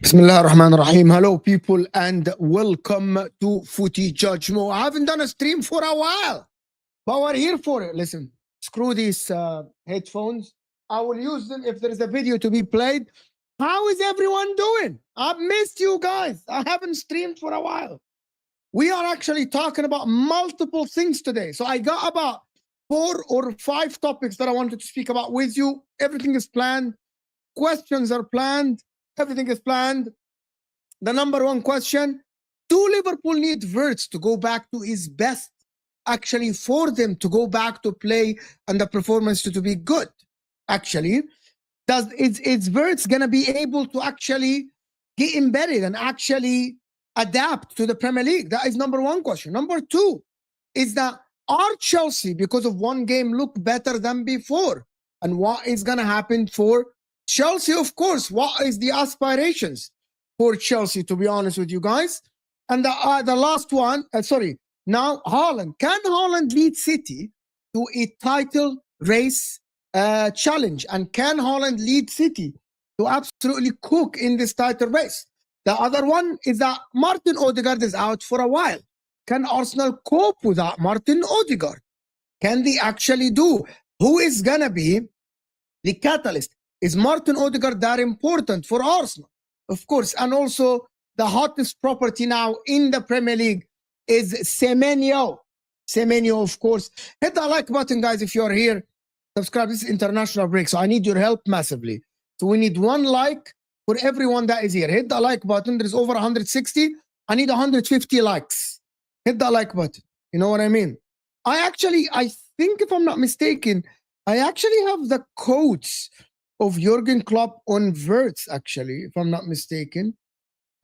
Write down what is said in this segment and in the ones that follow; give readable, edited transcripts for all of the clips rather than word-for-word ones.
Bismillah ar-Rahman ar-Rahim. Hello, people, and welcome to Footy Judgment. I haven't done a stream for a while, but we're here for it. Listen, screw these headphones. I will use them if there is a video to be played. How is everyone doing? I've missed you guys. I haven't streamed for a while. We are actually talking about multiple things today. So I got about 4 or 5 topics that I wanted to speak about with you. Everything is planned. Questions are planned. Everything is planned. The number one question, do Liverpool need Wirtz to go back to his best? Actually, for them to go back to play and the performance to be good. Actually, is Wirtz going to be able to actually get embedded and actually adapt to the Premier League? That is number one question. Number two is that are Chelsea, because of one game, look better than before? And what is going to happen for Chelsea? Of course, what is the aspirations for Chelsea, to be honest with you guys? And the last one, now Haaland. Can Haaland lead City to a title race challenge? And can Haaland lead City to absolutely cook in this title race? The other one is that Martin Odegaard is out for a while. Can Arsenal cope without Martin Odegaard? Can they actually do? Who is going to be the catalyst? Is Martin Odegaard that important for Arsenal? Of course. And also, the hottest property now in the Premier League is Semenyo. Semenyo, of course. Hit the like button, guys, if you're here. Subscribe. This is international break, so I need your help massively. So we need 1 like for everyone that is here. Hit the like button. There's over 160. I need 150 likes. Hit the like button. You know what I mean? I think, if I'm not mistaken, I actually have the codes of Jurgen Klopp on Wirtz, actually, if I'm not mistaken.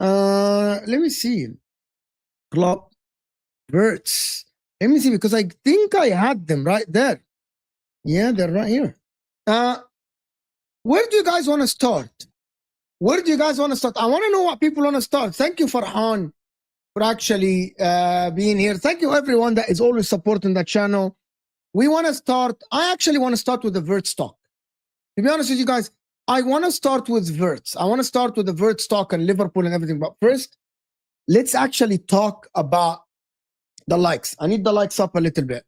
Let me see. Klopp, Wirtz. Let me see, because I think I had them right there. Yeah, they're right here. Where do you guys want to start? Where do you guys want to start? I want to know what people want to start. Thank you, Farhan, for actually being here. Thank you, everyone that is always supporting the channel. We want to start. I actually want to start with the Wirtz talk. To be honest with you guys, I want to start with Wirtz. I want to start with the Wirtz talk and Liverpool and everything. But first, let's actually talk about the likes. I need the likes up a little bit.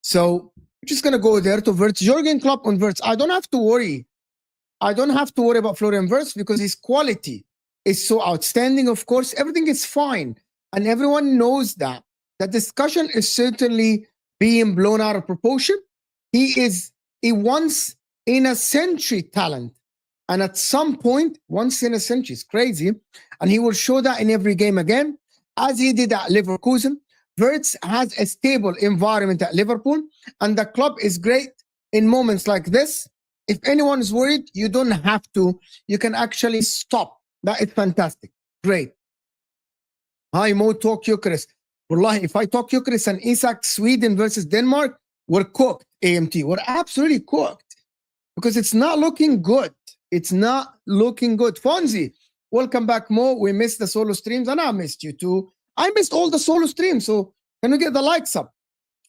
So I'm just going to go there to Wirtz. Jurgen Klopp on Wirtz. I don't have to worry. I don't have to worry about Florian Wirtz because his quality is so outstanding. Of course, everything is fine. And everyone knows that. The discussion is certainly being blown out of proportion. He is a once in a century talent, and at some point, once in a century, is crazy, and he will show that in every game again. as he did at Leverkusen. Wirtz has a stable environment at Liverpool, and the club is great in moments like this. If anyone is worried, you don't have to. You can actually stop. That is fantastic. Great. Hi, Mo, talk Eucharist. Wallahi, if I talk Eucharist and Isak, Sweden versus Denmark, we're cooked, AMT. We're absolutely cooked because it's not looking good. It's not looking good. Fonzie, welcome back, Mo. We missed the solo streams, and I missed you too. I missed all the solo streams, so can we get the likes up?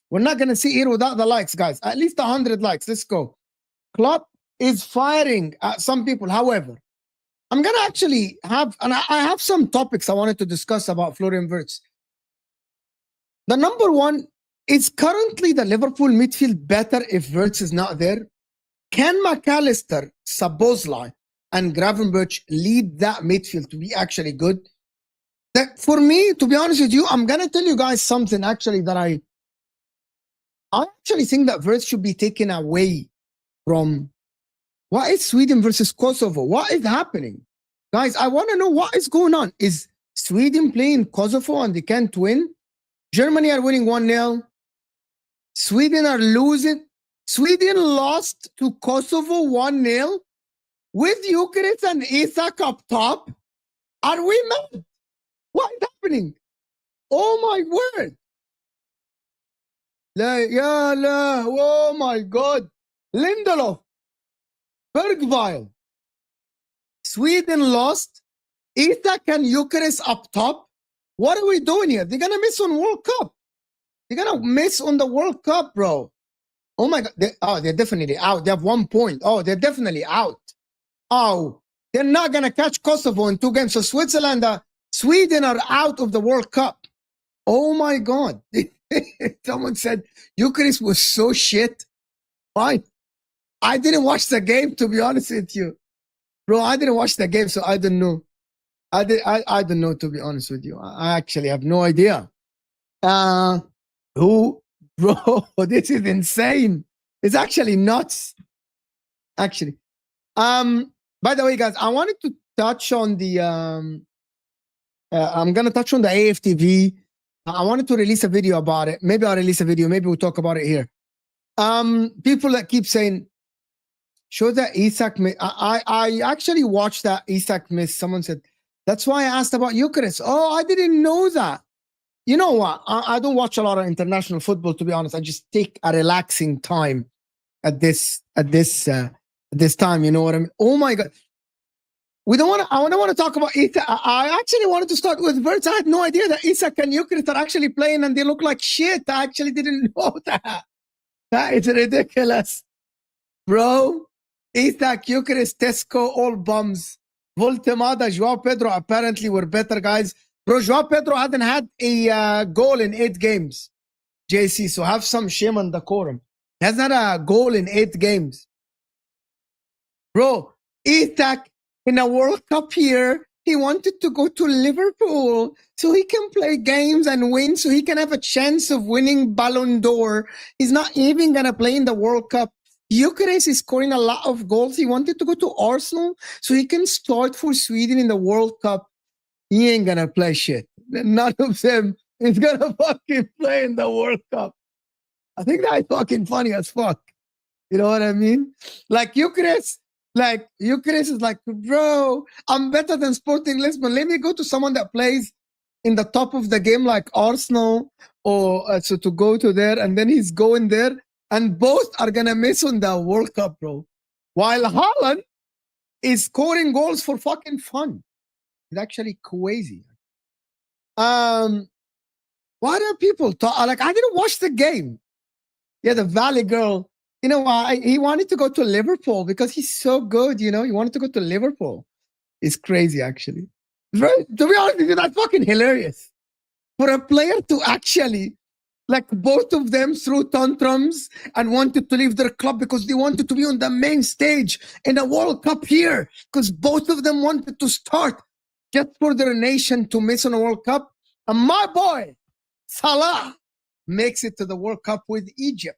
We're not going to sit here without the likes, guys. At least 100 likes. Let's go. Klopp is firing at some people. However, I'm going to actually have, and I have some topics I wanted to discuss about Florian Wirtz. The number one is currently the Liverpool midfield better if Wirtz is not there? Can McAllister, Szoboszlai, and Gravenberch lead that midfield to be actually good? That for me, to be honest with you, I'm going to tell you guys something actually that I actually think that Wirtz should be taken away from. What is Sweden versus Kosovo? What is happening? Guys, I want to know what is going on. Is Sweden playing Kosovo and they can't win? Germany are winning 1-0. Sweden are losing. Sweden lost to Kosovo 1-0 with Eucharist and Isak up top. Are we mad? What is happening? Oh my word. Oh my God. Lindelof. Bergvall. Sweden lost. Isak and Eucharist up top. What are we doing here? They're going to miss on World Cup. They're going to miss on the World Cup, bro. Oh my God. They're definitely out. They have 1 point. Oh, they're definitely out. Oh, they're not going to catch Kosovo in 2 games. So Switzerland, Sweden are out of the World Cup. Oh my God. Someone said Eucharist was so shit. Fine. I didn't watch the game, to be honest with you. Bro, I didn't watch the game, so I don't know. I don't know, to be honest with you. I actually have no idea. Bro, this is insane. It's actually nuts. Actually. By the way, guys, I wanted to touch on the I'm gonna touch on the AFTV. I wanted to release a video about it. Maybe I'll release a video, maybe we'll talk about it here. People that keep saying show that Isak miss. I actually watched that Isak miss. Someone said, that's why I asked about Eucharist. Oh, I didn't know that. You know what? I don't watch a lot of international football, to be honest. I just take a relaxing time at this time. You know what I mean? Oh my God. I don't want to talk about Isak. I actually wanted to start with Wirtz. I had no idea that Isak and Eucharist are actually playing and they look like shit. I actually didn't know that. That is ridiculous. Bro, Isak, Eucharist, Tesco, all bums. Voltemada, João Pedro apparently were better guys. Bro, João Pedro hadn't had a goal in 8 games. JC, so have some shame and decorum. He hasn't had a goal in 8 games. Bro, Isak in a World Cup here, he wanted to go to Liverpool so he can play games and win, so he can have a chance of winning Ballon d'Or. He's not even going to play in the World Cup. Eucharist is scoring a lot of goals. He wanted to go to Arsenal so he can start for Sweden in the World Cup. He ain't going to play shit. None of them is going to fucking play in the World Cup. I think that's fucking funny as fuck. You know what I mean? Like Eucharist is like, bro, I'm better than Sporting Lisbon. Let me go to someone that plays in the top of the game like Arsenal or so to go to there. And then he's going there. And both are going to miss on the World Cup, bro. While Haaland is scoring goals for fucking fun. It's actually crazy. Why do people talk? Like, I didn't watch the game. Yeah, the Valley girl. You know why? He wanted to go to Liverpool because he's so good, you know? He wanted to go to Liverpool. It's crazy, actually. Right? To be honest with you, that's fucking hilarious. For a player to actually, like, both of them threw tantrums and wanted to leave their club because they wanted to be on the main stage in a World Cup here because both of them wanted to start just for their nation to miss on a World Cup. And my boy, Salah, makes it to the World Cup with Egypt.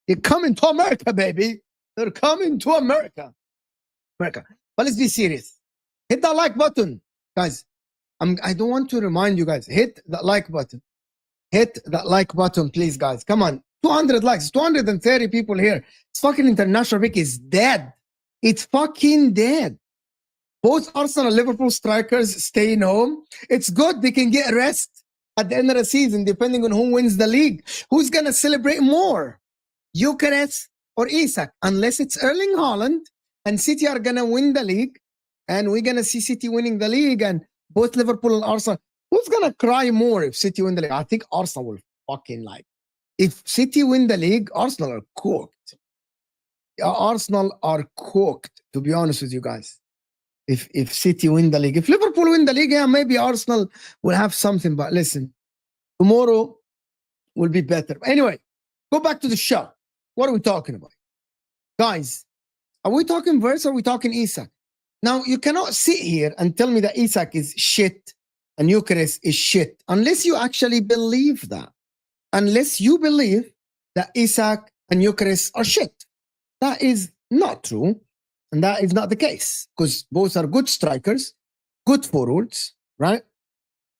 They're coming to America, baby. They're coming to America. But let's be serious. Hit that like button, guys. I don't want to remind you guys. Hit that like button. Hit that like button, please, guys. Come on. 200 likes. 230 people here. It's fucking international break is dead. It's fucking dead. Both Arsenal and Liverpool strikers staying home. It's good. They can get rest at the end of the season, depending on who wins the league. Who's going to celebrate more? Gyökeres or Isak? Unless it's Erling Haaland and City are going to win the league. And we're going to see City winning the league. And both Liverpool and Arsenal. Who's going to cry more if City win the league? I think Arsenal will fucking like. If City win the league, Arsenal are cooked. Arsenal are cooked, to be honest with you guys. If City win the league. If Liverpool win the league, yeah, maybe Arsenal will have something. But listen, tomorrow will be better. Anyway, go back to the show. What are we talking about? Guys, are we talking Wirtz or are we talking Isak? Now, you cannot sit here and tell me that Isak is shit and Gyökeres is shit unless you actually believe that. Unless you believe that Isak and Gyökeres are shit. That is not true. And that is not the case. Because both are good strikers, good forwards, right?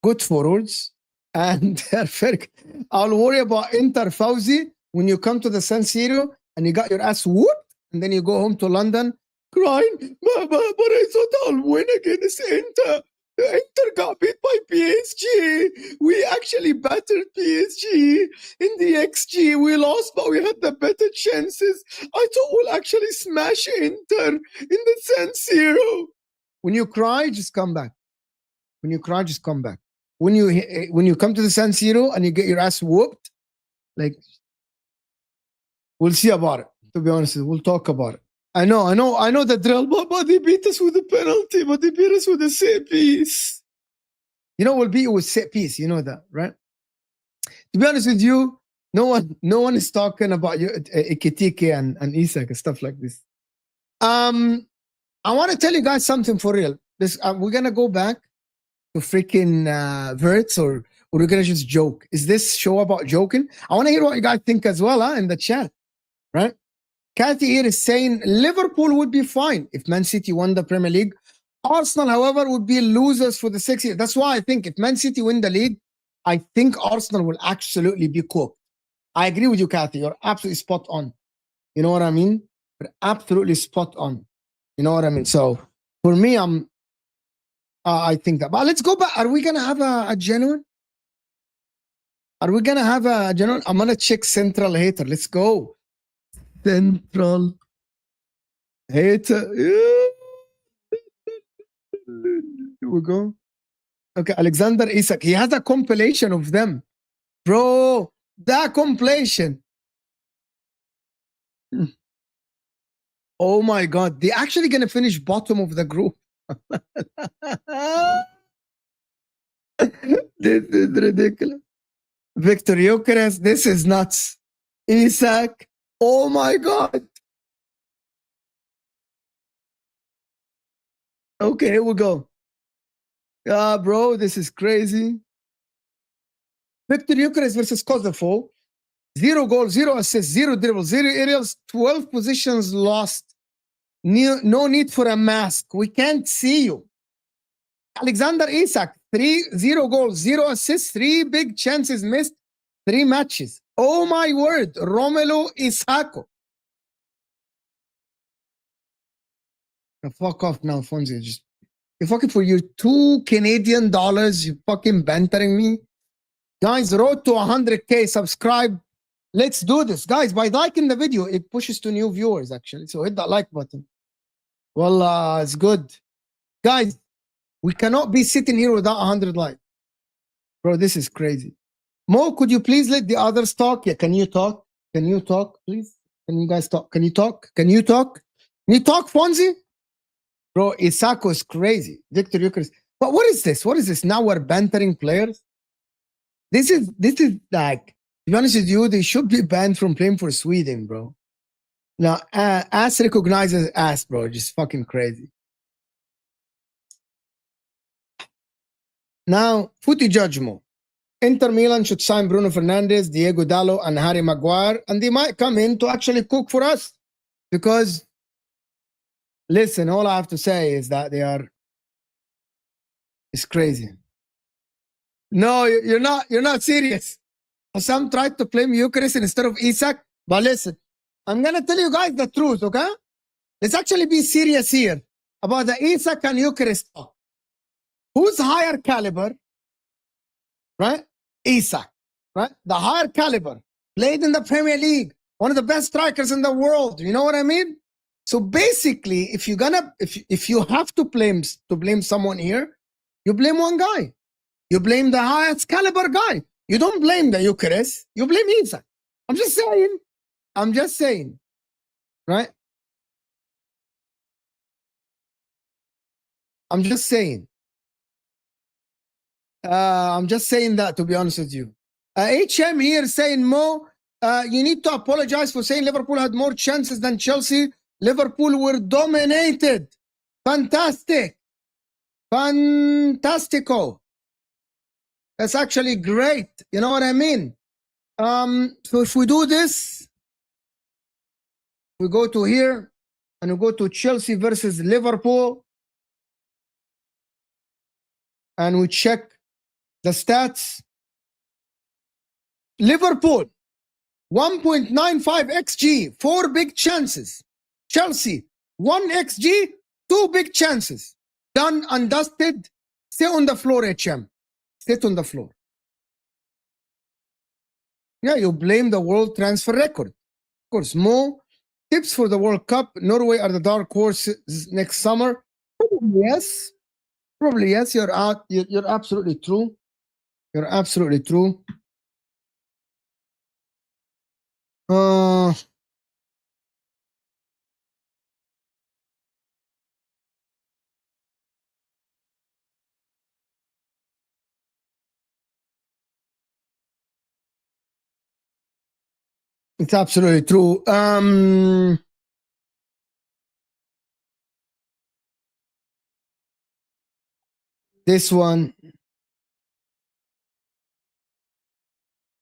Good forwards. And they're very... I'll worry about Inter Fauzi when you come to the San Siro and you got your ass whooped and then you go home to London crying, but I thought I'll win against Inter. Inter got beat by PSG. We actually battered PSG in the XG. We lost, but we had the better chances. I thought we'll actually smash Inter in the San Siro. When you cry, just come back. When you cry, just come back. When you come to the San Siro and you get your ass whooped, like, we'll see about it. To be honest, we'll talk about it. I know the drill, but they beat us with a penalty, but they beat us with a set piece. You know, we'll beat you with set piece. You know that, right? To be honest with you, no one is talking about you, Ekitike and Isak and stuff like this. I want to tell you guys something for real. This we're gonna go back to freaking Wirtz, or we're gonna just joke. Is this show about joking? I want to hear what you guys think as well, in the chat, right? Kathy here is saying Liverpool would be fine if Man City won the Premier League. Arsenal, however, would be losers for the 6 years. That's why I think if Man City win the league, I think Arsenal will absolutely be cooked. I agree with you, Kathy. You're absolutely spot on. You know what I mean? You're absolutely spot on. You know what I mean? So for me, I think that. But let's go back. Are we gonna have a genuine? Are we gonna have a genuine? I'm gonna check Central Hater. Let's go. Central Hater. Here we go. Okay, Alexander Isak. He has a compilation of them. Bro, that compilation. Oh my God. They're actually going to finish bottom of the group. This is ridiculous. Victor Gyökeres. This is nuts. Isak. Oh my God. Okay, here we go. Bro, this is crazy. Victor Gyökeres versus Kosovo. 0 goals, 0 assists, 0 dribbles, 0 aerials, 12 positions lost. No need for a mask. We can't see you. Alexander Isak, 0 goals, 0 assists, 3 big chances missed, 3 matches. Oh my word, Romelu Isako. Fuck off now, Fonzie. Just you're fucking for your $2 Canadian. You fucking bantering me, guys. Road to 100K. Subscribe. Let's do this, guys. By liking the video, it pushes to new viewers actually. So hit that like button. Well, it's good, guys. We cannot be sitting here without 100 likes, bro. This is crazy. Mo, could you please let the others talk? Yeah, can you talk? Can you talk, please? Can you guys talk? Can you talk? Can you talk? Can you talk, Fonzie? Bro, Isako is crazy. Victor Gyökeres. But what is this? What is this? Now we're bantering players. This is like, to be honest with you, they should be banned from playing for Sweden, bro. Now, ass recognizes ass, bro. Just fucking crazy. Now, footy judgment. Inter Milan should sign Bruno Fernandes, Diego Dallo, and Harry Maguire, and they might come in to actually cook for us. Because, listen, all I have to say is that it's crazy. No, you're not serious. Some tried to claim Eucharist instead of Isaac. But listen, I'm gonna tell you guys the truth, okay? Let's actually be serious here about the Isaac and Eucharist talk. Who's higher caliber? Right? Isaac, right? The higher caliber, played in the Premier League, one of the best strikers in the world. You know what I mean? So basically, if you're gonna, if you have to blame someone here, you blame one guy. You blame the highest caliber guy. You don't blame the Eucharist. You blame Isaac. I'm just saying. I'm just saying, right? I'm just saying. I'm just saying that, to be honest with you. HM here saying, Mo, you need to apologize for saying Liverpool had more chances than Chelsea. Liverpool were dominated. Fantastic. Fantastico. That's actually great. You know what I mean? So if we do this, we go to here and we go to Chelsea versus Liverpool and we check the stats. Liverpool, 1.95 XG, 4 big chances. Chelsea, 1 XG, 2 big chances. Done and dusted. Stay on the floor, HM. Sit on the floor. Yeah, you blame the world transfer record. Of course, Mo, tips for the World Cup. Norway are the dark horses next summer. Probably yes. Probably yes. You're absolutely true. You're absolutely true. It's absolutely true. This one.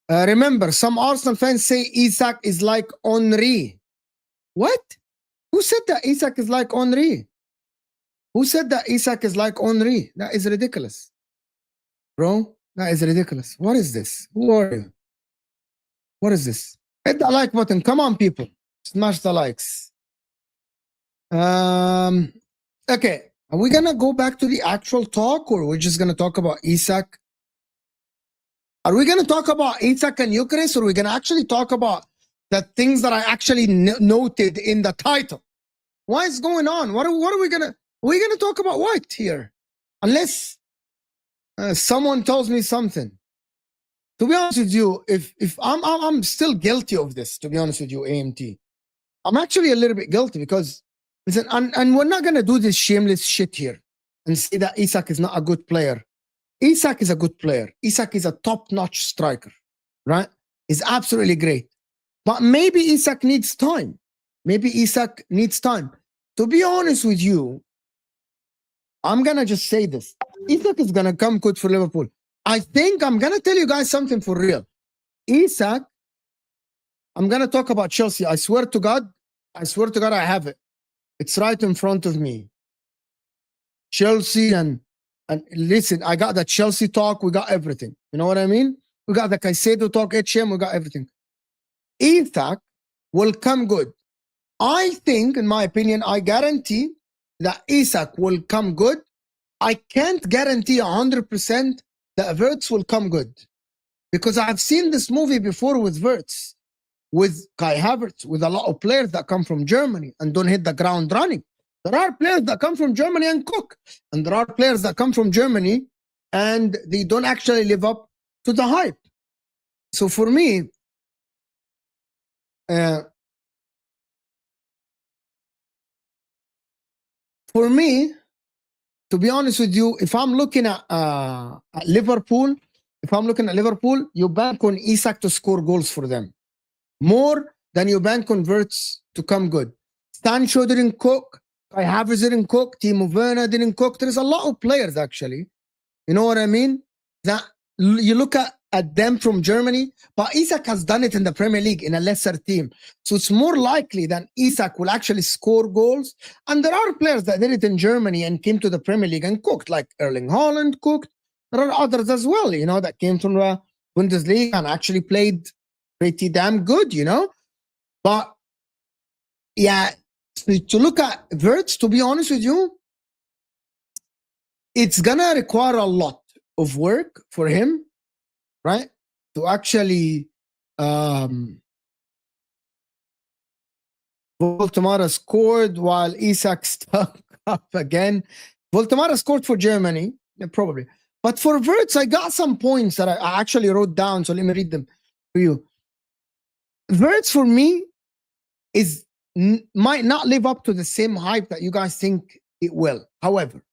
Remember, some Arsenal fans say Isak is like Henry. What? Who said that Isak is like Henry? Who said that Isak is like Henry? That is ridiculous. Bro, that is ridiculous. What is this? Who are you? What is this? Hit the like button. Come on, people. Smash the likes. Okay. Are we going to go back to the actual talk or we're just going to talk about Isak? Are we going to talk about Isak and Eucharist or are we going to actually talk about the things that I actually noted in the title? What is going on? What are we going to... We're going to talk about what here? Unless someone tells me something. To be honest with you, if I'm still guilty of this, to be honest with you, AMT. I'm actually a little bit guilty because, listen, and we're not going to do this shameless shit here and say that Isak is not a good player. Isak is a good player. Isak is a top-notch striker, right? He's absolutely great. But maybe Isak needs time. Maybe Isak needs time. To be honest with you, I'm going to just say this. Isak is going to come good for Liverpool. I think I'm going to tell you guys something for real. Isak, I'm going to talk about Chelsea. I swear to God, I have it. It's right in front of me. Chelsea and listen, I got the Chelsea talk. We got everything. You know what I mean? We got the Caicedo talk, HM. We got everything. Isak will come good. I think, in my opinion, I guarantee that Isak will come good. I can't guarantee 100% that Wirtz will come good. Because I've seen this movie before with Wirtz, with Kai Havertz, with a lot of players that come from Germany and don't hit the ground running. There are players that come from Germany and cook. And there are players that come from Germany and they don't actually live up to the hype. So for me, to be honest with you, if I'm looking at Liverpool, you bank on Isak to score goals for them. More than you bank on Wirtz to come good. Sancho didn't cook. Kai Havertz didn't cook. Timo Werner didn't cook. There's a lot of players, actually. You know what I mean? That you look at them from Germany, but Isak has done it in the Premier League in a lesser team. So it's more likely that Isak will actually score goals. And there are players that did it in Germany and came to the Premier League and cooked, like Erling Haaland cooked, There are others as well, you know, that came from the Bundesliga and actually played pretty damn good, you know. But yeah, to look at Wirtz, to be honest with you, it's gonna require a lot of work for him, right? To actually Voltemara scored while Isak stuck up again. Voltemara scored for Germany, probably. But for Wirtz, I got some points that I actually wrote down, so let me read them for you. Wirtz, for me, might not live up to the same hype that you guys think it will. However,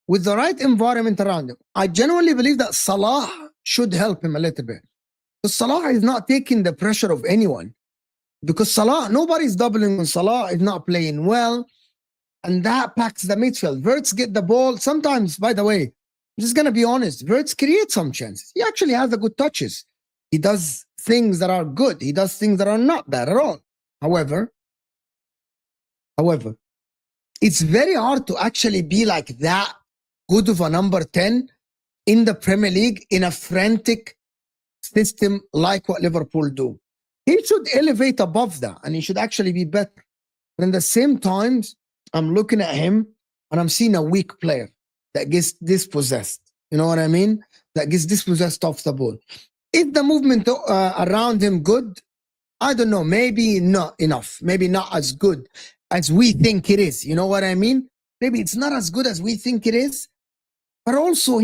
with the right environment around him, I genuinely believe that Salah should help him a little bit. Because Salah is not taking the pressure of anyone. Because Salah, nobody's doubling on Salah, is not playing well. And that packs the midfield. Wirtz get the ball. Sometimes, by the way, I'm just going to be honest, Wirtz creates some chances. He actually has the good touches. He does things that are good. He does things that are not bad at all. However, it's very hard to actually be like that good of a number 10 in the Premier League in a frantic system like what Liverpool do. He should elevate above that and he should actually be better. But in the same time, I'm looking at him and I'm seeing a weak player that gets dispossessed. You know what I mean? That gets dispossessed off the ball. Is the movement around him good? I don't know. Maybe not enough. Maybe not as good as we think it is. You know what I mean? Maybe it's not as good as we think it is. But also,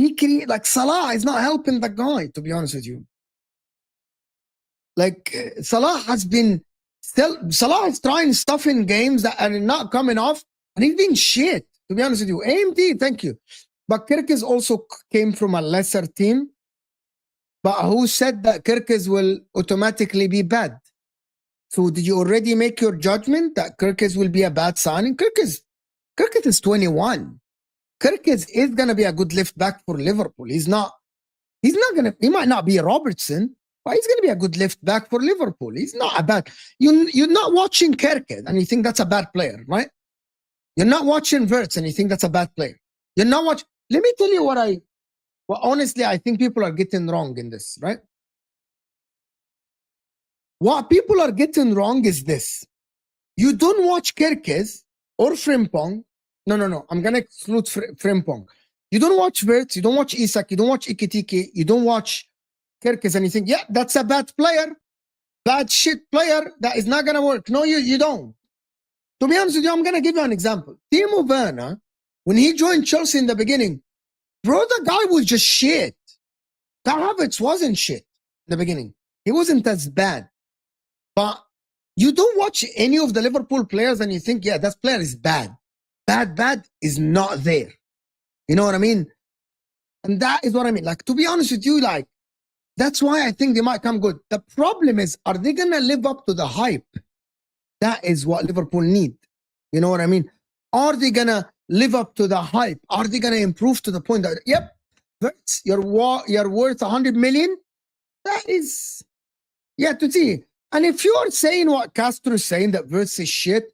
like Salah is not helping the guy, to be honest with you. Like Salah is trying stuff in games that are not coming off, and he's being shit, to be honest with you. AMD, thank you. But Kirkes also came from a lesser team. But who said that Kirkes will automatically be bad? So did you already make your judgment that Kirkes will be a bad signing? Kirkes is 21. Kirkes is going to be a good left back for Liverpool. He might not be a Robertson, but he's going to be a good left back for Liverpool. He's not a bad. You're not watching Kirkes and you think that's a bad player, right? You're not watching Wirtz and you think that's a bad player. You're not watching. Let me tell you what honestly I think people are getting wrong in this, right? What people are getting wrong is this. You don't watch Kirkes or Frimpong. No. I'm going to exclude Frimpong. You don't watch Wirtz. You don't watch Isak. You don't watch Ikitike. You don't watch Kirkes and you think, yeah, that's a bad player. Bad shit player. That is not going to work. No, you don't. To be honest with you, I'm going to give you an example. Timo Werner, when he joined Chelsea in the beginning, bro, the guy was just shit. Havertz wasn't shit in the beginning. He wasn't as bad. But you don't watch any of the Liverpool players and you think, yeah, that player is bad. Bad is not there. You know what I mean? And that is what I mean. Like, to be honest with you, like, that's why I think they might come good. The problem is, are they going to live up to the hype? That is what Liverpool need. You know what I mean? Are they going to live up to the hype? Are they going to improve to the point that, yep, you're worth 100 million? That is, yeah, to see. And if you're saying what Castro is saying, that Wirtz is shit,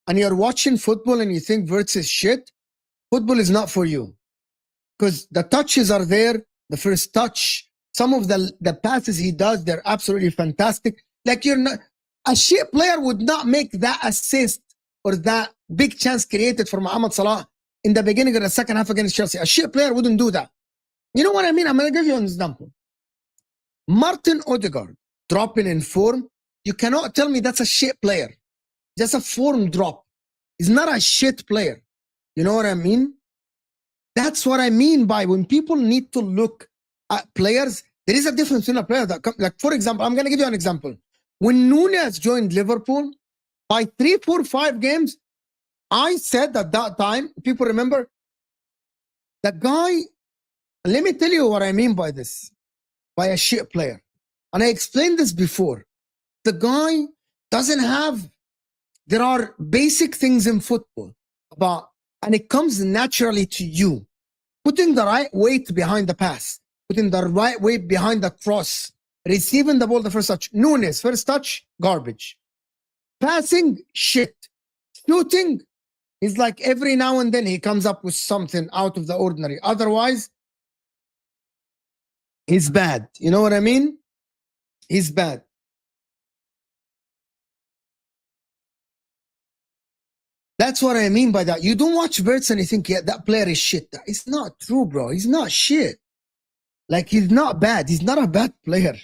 and you're watching football and you think Wirtz is shit, football is not for you. Because the touches are there, the first touch, some of the passes he does, they're absolutely fantastic. Like, a shit player would not make that assist or that big chance created for Mohamed Salah in the beginning of the second half against Chelsea. A shit player wouldn't do that. You know what I mean? I'm going to give you an example. Martin Ødegaard dropping in form. You cannot tell me that's a shit player. Just a form drop. He's not a shit player. You know what I mean? That's what I mean by when people need to look at players. There is a difference in a player that comes, like, for example, I'm going to give you an example. When Núñez joined Liverpool, by 3, 4, 5 games, I said at that time, people remember, the guy, let me tell you what I mean by this, by a shit player. And I explained this before. The guy doesn't have, there are basic things in football about, and it comes naturally to you. Putting the right weight behind the pass, putting the right weight behind the cross, receiving the ball the first touch. Núñez, first touch, garbage. Passing, shit. Shooting, is like every now and then he comes up with something out of the ordinary. Otherwise, He's bad. You know what I mean? He's bad. That's what I mean by that. You don't watch Wirtz and you think, yeah, that player is shit. It's not true, bro. He's not shit. Like, he's not bad. He's not a bad player.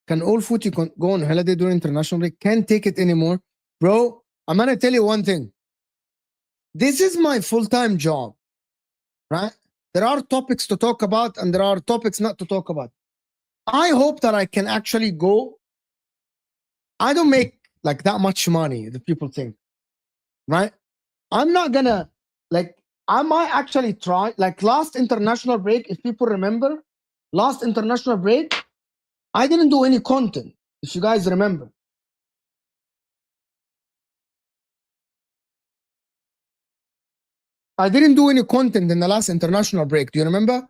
Can all footy go on holiday during international break? Can't take it anymore. Bro, I'm going to tell you one thing. This is my full-time job, right? There are topics to talk about and there are topics not to talk about. I hope that I can actually go. I don't make like that much money that people think, right? I'm not gonna, like, I might actually try, like last international break, if people remember, last international break, I didn't do any content, if you guys remember. I didn't do any content in the last international break. Do you remember?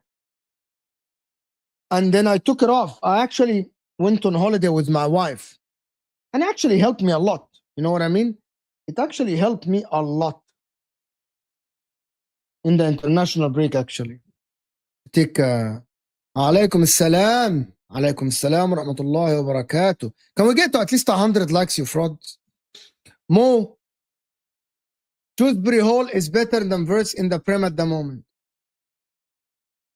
And then I took it off. I actually went on holiday with my wife. And it actually helped me a lot. You know what I mean? It actually helped me a lot in the international break, actually. Take Alaykum assalam. Alaykum assalam wa rahmatullahi wa barakatuh. Can we get to at least 100 likes, you frauds? Mo, Shrewsbury Hall is better than Wirtz in the Prem at the moment.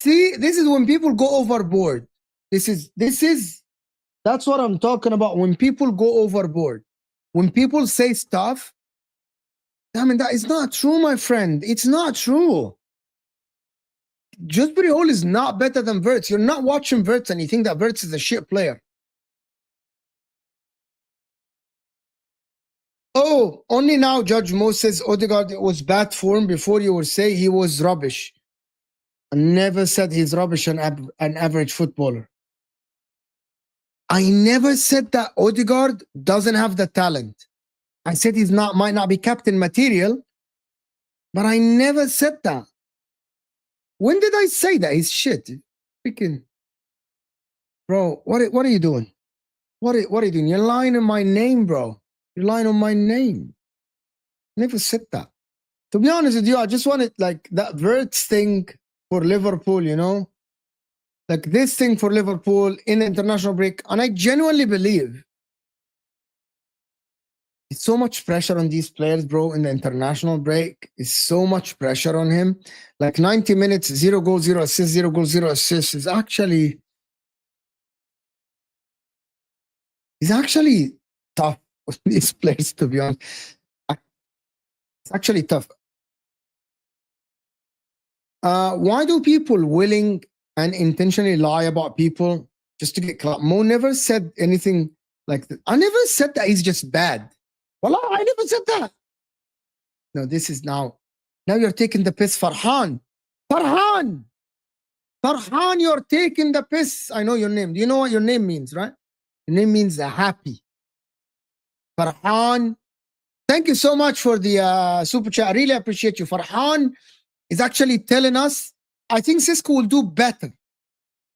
See, this is when people go overboard. That's what I'm talking about. When people go overboard, when people say stuff, I mean, that is not true, my friend. It's not true. Shrewsbury Hall is not better than Wirtz. You're not watching Wirtz and you think that Wirtz is a shit player. Oh, only now Judge Mo says Odegaard was bad form. Before you would say he was rubbish. I never said he's rubbish and an average footballer. I never said that Odegaard doesn't have the talent. I said he's might not be captain material, but I never said that. When did I say that? He's shit. Freaking bro, what are you doing? What are you doing? You're lying on my name, bro. You're lying on my name. Never said that. To be honest with you, I just wanted like that Wirtz thing for Liverpool, you know? Like this thing for Liverpool in the international break. And I genuinely believe it's so much pressure on these players, bro, in the international break. It's so much pressure on him. Like 90 minutes, 0 goals, 0 assists, 0 goals, 0 assists is actually... It's actually tough for these players, to be honest. It's actually tough. Why do people willing and intentionally lie about people just to get clout? Mo never said anything like that. I never said that he's just bad. Well, I never said that. No, this is now you're taking the piss, Farhan. Farhan, you're taking the piss. I know your name. Do you know what your name means, right? Your name means happy. Farhan, thank you so much for the super chat. I really appreciate you. Farhan is actually telling us, I think Cisco will do better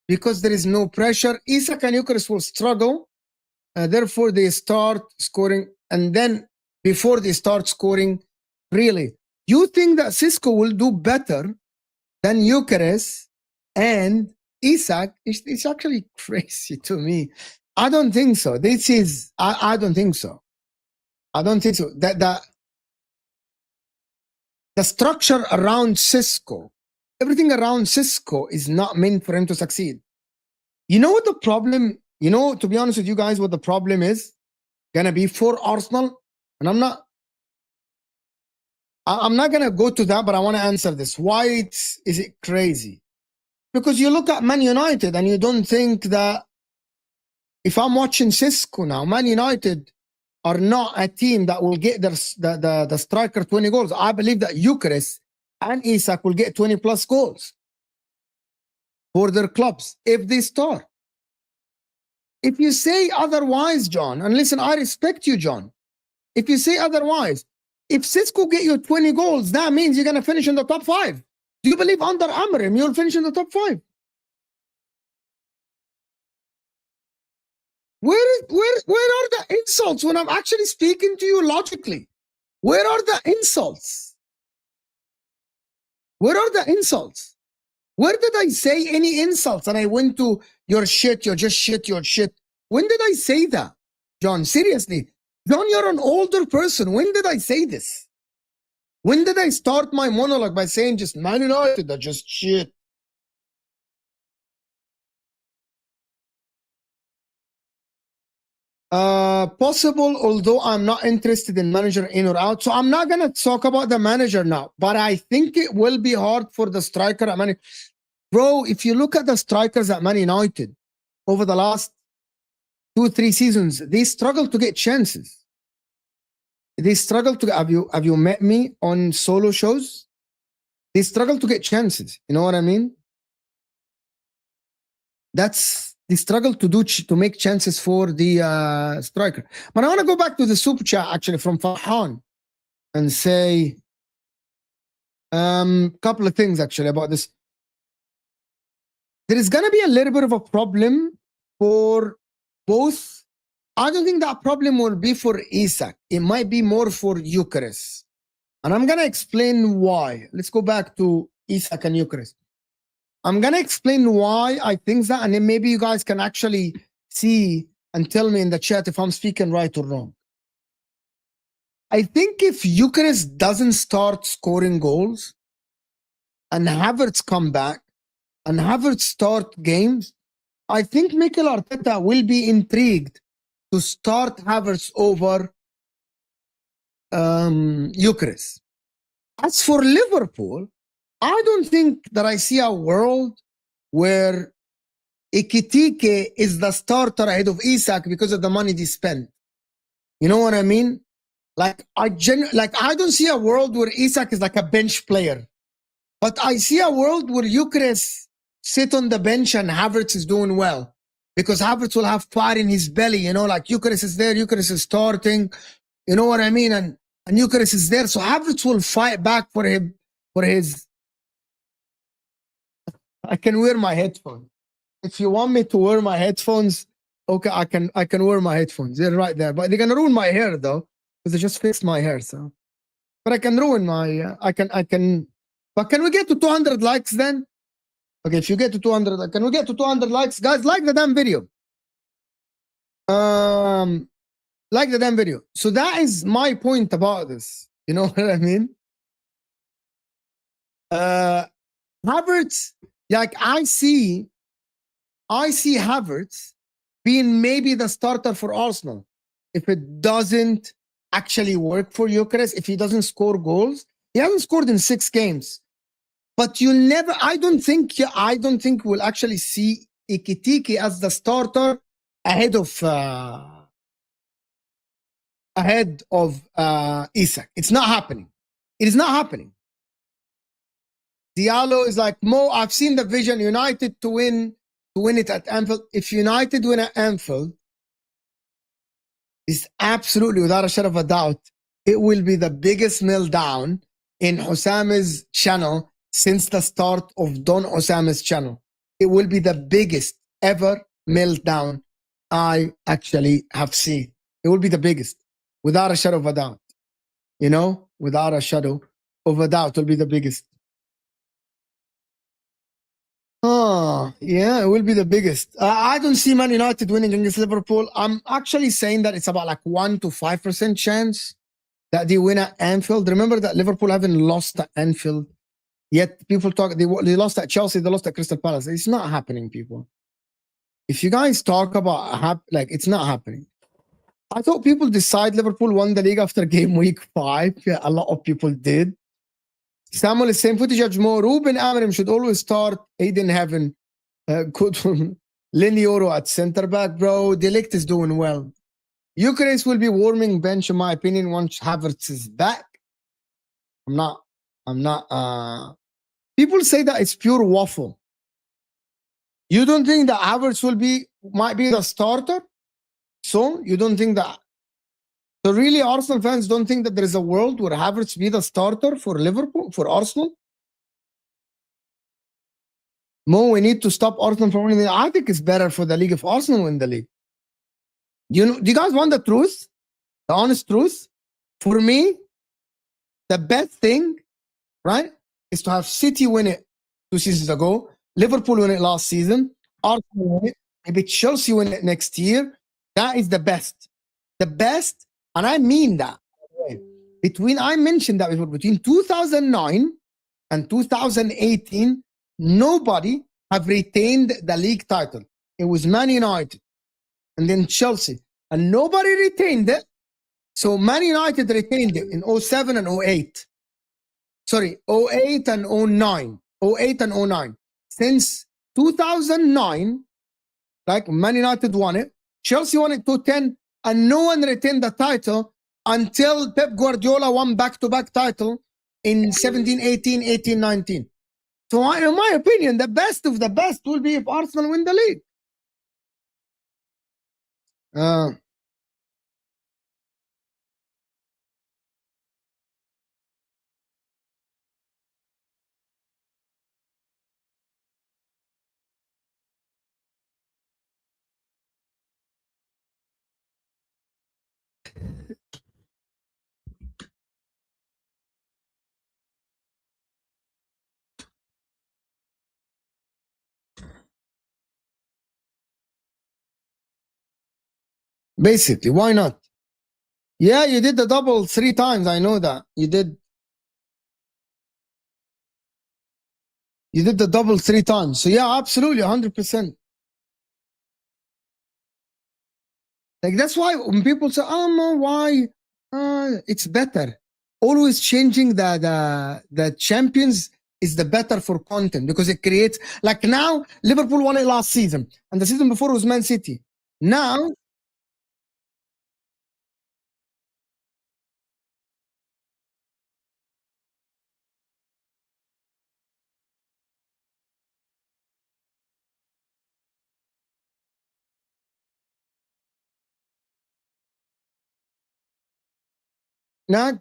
because there is no pressure. Isak and Eucharist will struggle. Therefore, they start scoring. And then before they start scoring, really, you think that Cisco will do better than Eucharist and Isak? It's actually crazy to me. I don't think so. This is, I don't think so. I don't think so. The structure around Cisco, everything around Cisco is not meant for him to succeed. You know what the problem, you know, to be honest with you guys, what the problem is gonna be for Arsenal? And I'm not gonna go to that, but I want to answer this. Why is it crazy? Because you look at Man United and you don't think that if I'm watching Cisco now, Man United are not a team that will get the striker 20 goals. I believe that Eucharist and Isak will get 20 plus goals for their clubs if they start. If you say otherwise, John, and listen, I respect you, John. If you say otherwise, if Cisco get you 20 goals, that means you're going to finish in the top 5. Do you believe under Amarim you'll finish in the top 5? Where are the insults when I'm actually speaking to you logically? Where are the insults? Where are the insults? Where did I say any insults? And I went to you're shit, you're just shit, you're shit. When did I say that? John, seriously. John, you're an older person. When did I say this? When did I start my monologue by saying just Man United are just shit? Possible, although I'm not interested in manager in or out. So I'm not going to talk about the manager now, but I think it will be hard for the striker at Man United. Bro, if you look at the strikers at Man United over the last 2-3 seasons, they struggle to get chances. They struggle to, have you met me on solo shows? They struggle to get chances. You know what I mean? They struggle to make chances for the striker. But I want to go back to the super chat actually from Farhan and say couple of things actually about this. There is going to be a little bit of a problem for both. I don't think that problem will be for Isak. It might be more for Eucharist. And I'm going to explain why. Let's go back to Isak and Eucharist. I'm going to explain why I think that, and then maybe you guys can actually see and tell me in the chat if I'm speaking right or wrong. I think if Eucharist doesn't start scoring goals and Havertz come back and Havertz start games, I think Mikel Arteta will be intrigued to start Havertz over Eucharist. As for Liverpool, I don't think that I see a world where Ekitike is the starter ahead of Isak because of the money they spend. You know what I mean? Like I don't see a world where Isak is like a bench player. But I see a world where Eucharist sit on the bench and Havertz is doing well. Because Havertz will have fire in his belly, you know, like Eucharist is there, Eucharist is starting. You know what I mean? And Eucharist is there. So Havertz will fight back for him, for his. I can wear my headphones. If you want me to wear my headphones, okay, I can wear my headphones. They're right there. But they're gonna ruin my hair though, because they just fixed my hair. So, but I can ruin my. I can. But can we get to 200 likes then? Okay, if you get to 200, can we get to 200 likes, guys? Like the damn video. Like the damn video. So that is my point about this. You know what I mean? Havertz. Like I see Havertz being maybe the starter for Arsenal if it doesn't actually work for Eucharist, if he doesn't score goals. He hasn't scored in 6 games. But you never, I don't think we'll actually see Ekitike as the starter ahead of Isak. It's not happening. It is not happening. Diallo is like, Mo, I've seen the vision. United to win it at Anfield. If United win at Anfield, is absolutely, without a shadow of a doubt, it will be the biggest meltdown in Hossama's channel since the start of Don Hossama's channel. It will be the biggest ever meltdown I actually have seen. It will be the biggest, without a shadow of a doubt. You know, without a shadow of a doubt, it will be the biggest. Oh, yeah, it will be the biggest. I don't see Man United winning against Liverpool. I'm actually saying that it's about like 1 to 5% chance that they win at Anfield. Remember that Liverpool haven't lost at Anfield. Yet people talk, they lost at Chelsea, they lost at Crystal Palace. It's not happening, people. If you guys talk about, like, it's not happening. I thought people decide Liverpool won the league after game week 5. Yeah, a lot of people did. Samuel is saying, footy judge more. Ruben Amorim should always start Aiden Heaven. Good one. Linioro at center back, bro. De Ligt is doing well. Eucharist will be warming bench, in my opinion, once Havertz is back. I'm not. People say that it's pure waffle. You don't think that Havertz might be the starter? So you don't think that? So really, Arsenal fans don't think that there is a world where Havertz be the starter for Liverpool, for Arsenal? Mo, we need to stop Arsenal from winning. I think it's better for the league if Arsenal win the league. Do you guys want the truth? The honest truth? For me, the best thing, right, is to have City win it 2 seasons ago. Liverpool won it last season. Arsenal won it. Maybe Chelsea win it next year. That is the best. The best, and I mean that. I mentioned that before, between 2009 and 2018, nobody have retained the league title. It was Man United and then Chelsea, and nobody retained it. So Man United retained it in 07 and 08. Sorry, 08 and 09. 08 and 09. Since 2009, like Man United won it, Chelsea won it 2010, and no one retained the title until Pep Guardiola won back-to-back title in 17, 18, 18, 19. So in my opinion, the best of the best will be if Arsenal win the league. Basically, why not? Yeah, you did the double 3 times. I know that. You did the double 3 times. So yeah, absolutely, 100%. Like that's why when people say, "Oh no, why?" It's better. Always changing the champions is the better for content because it creates. Like now, Liverpool won it last season, and the season before was Man City. Now,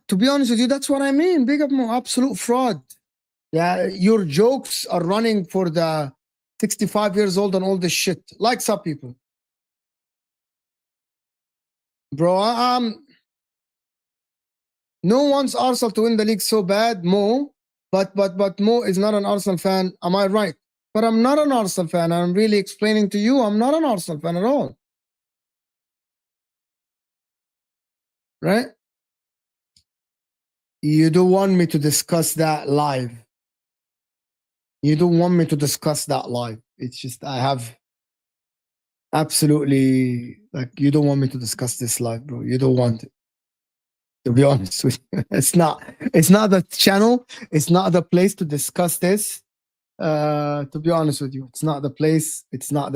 to be honest with you, that's what I mean. Big up, absolute fraud. Yeah, your jokes are running for the 65 years old and all this shit. Like some people. Bro, no one's Arsenal to win the league so bad, Mo. But Mo is not an Arsenal fan. Am I right? But I'm not an Arsenal fan. I'm really explaining to you I'm not an Arsenal fan at all. Right? You don't want me to discuss that live. You don't want me to discuss that live. It's just I have absolutely, like, you don't want me to discuss this live, bro. You don't want it. To be honest with you, it's not the channel. It's not the place to discuss this. To be honest with you, it's not the place. It's not.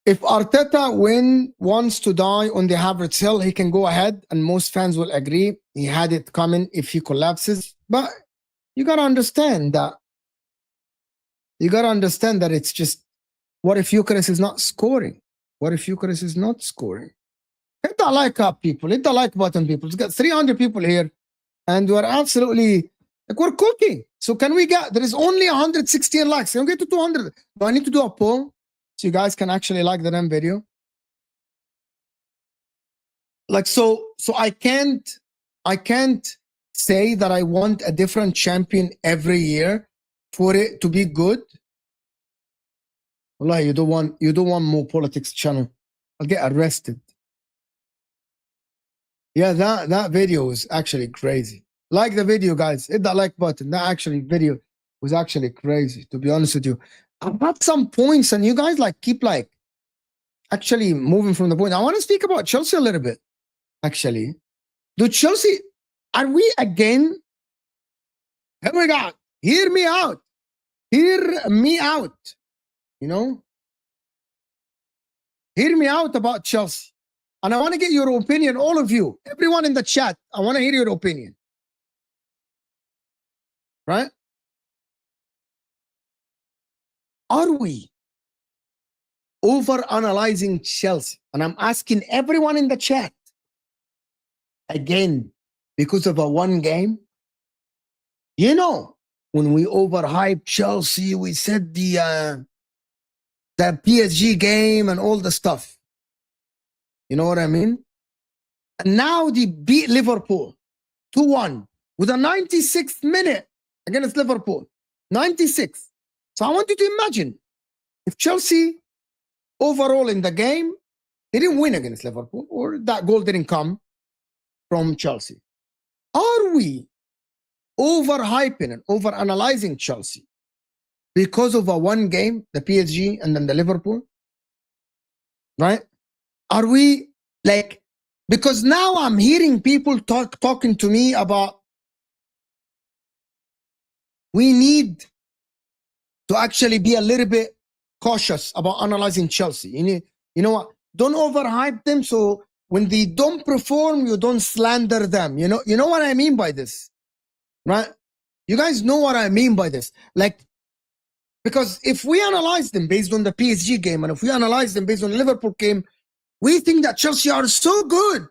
If Arteta wants to die on the Havertz Hill, he can go ahead, and most fans will agree. He had it coming if he collapses. But you gotta understand that. It's just, what if Eucharist is not scoring? What if Eucharist is not scoring? Hit the like up, people. Hit the like button, people. It's got 300 people here, and we're absolutely, like, we're cooking. So can we get, there is only 116 likes. Can we get to 200? Do I need to do a poll so you guys can actually like the damn video? Like, so I can't say that I want a different champion every year for it to be good. Wallah, you don't want more politics channel. I'll get arrested. Yeah, that video was actually crazy. Like the video, guys. Hit that like button. That actually video was actually crazy, to be honest with you. I've got some points, and you guys like keep like actually moving from the point. I want to speak about Chelsea a little bit. Actually, do Chelsea, are we again? Oh my God, hear me out. Hear me out. You know, hear me out about Chelsea. And I want to get your opinion, all of you, everyone in the chat. I want to hear your opinion. Right? Are we over analyzing Chelsea? And I'm asking everyone in the chat again, because of a one game. You know, when we overhyped Chelsea, we said the PSG game and all the stuff. You know what I mean? And now they beat Liverpool 2-1. with a 96th minute against Liverpool. 96. So I want you to imagine if Chelsea overall in the game, they didn't win against Liverpool, or that goal didn't come from Chelsea. Are we overhyping and overanalyzing Chelsea because of a one game, the PSG and then the Liverpool? Right? Are we like, because now I'm hearing people talking to me about we need to actually be a little bit cautious about analyzing Chelsea. You know what? Don't overhype them, so when they don't perform, you don't slander them. You know what I mean by this, right? You guys know what I mean by this. Like, because if we analyze them based on the PSG game, and if we analyze them based on the Liverpool game, we think that Chelsea are so good.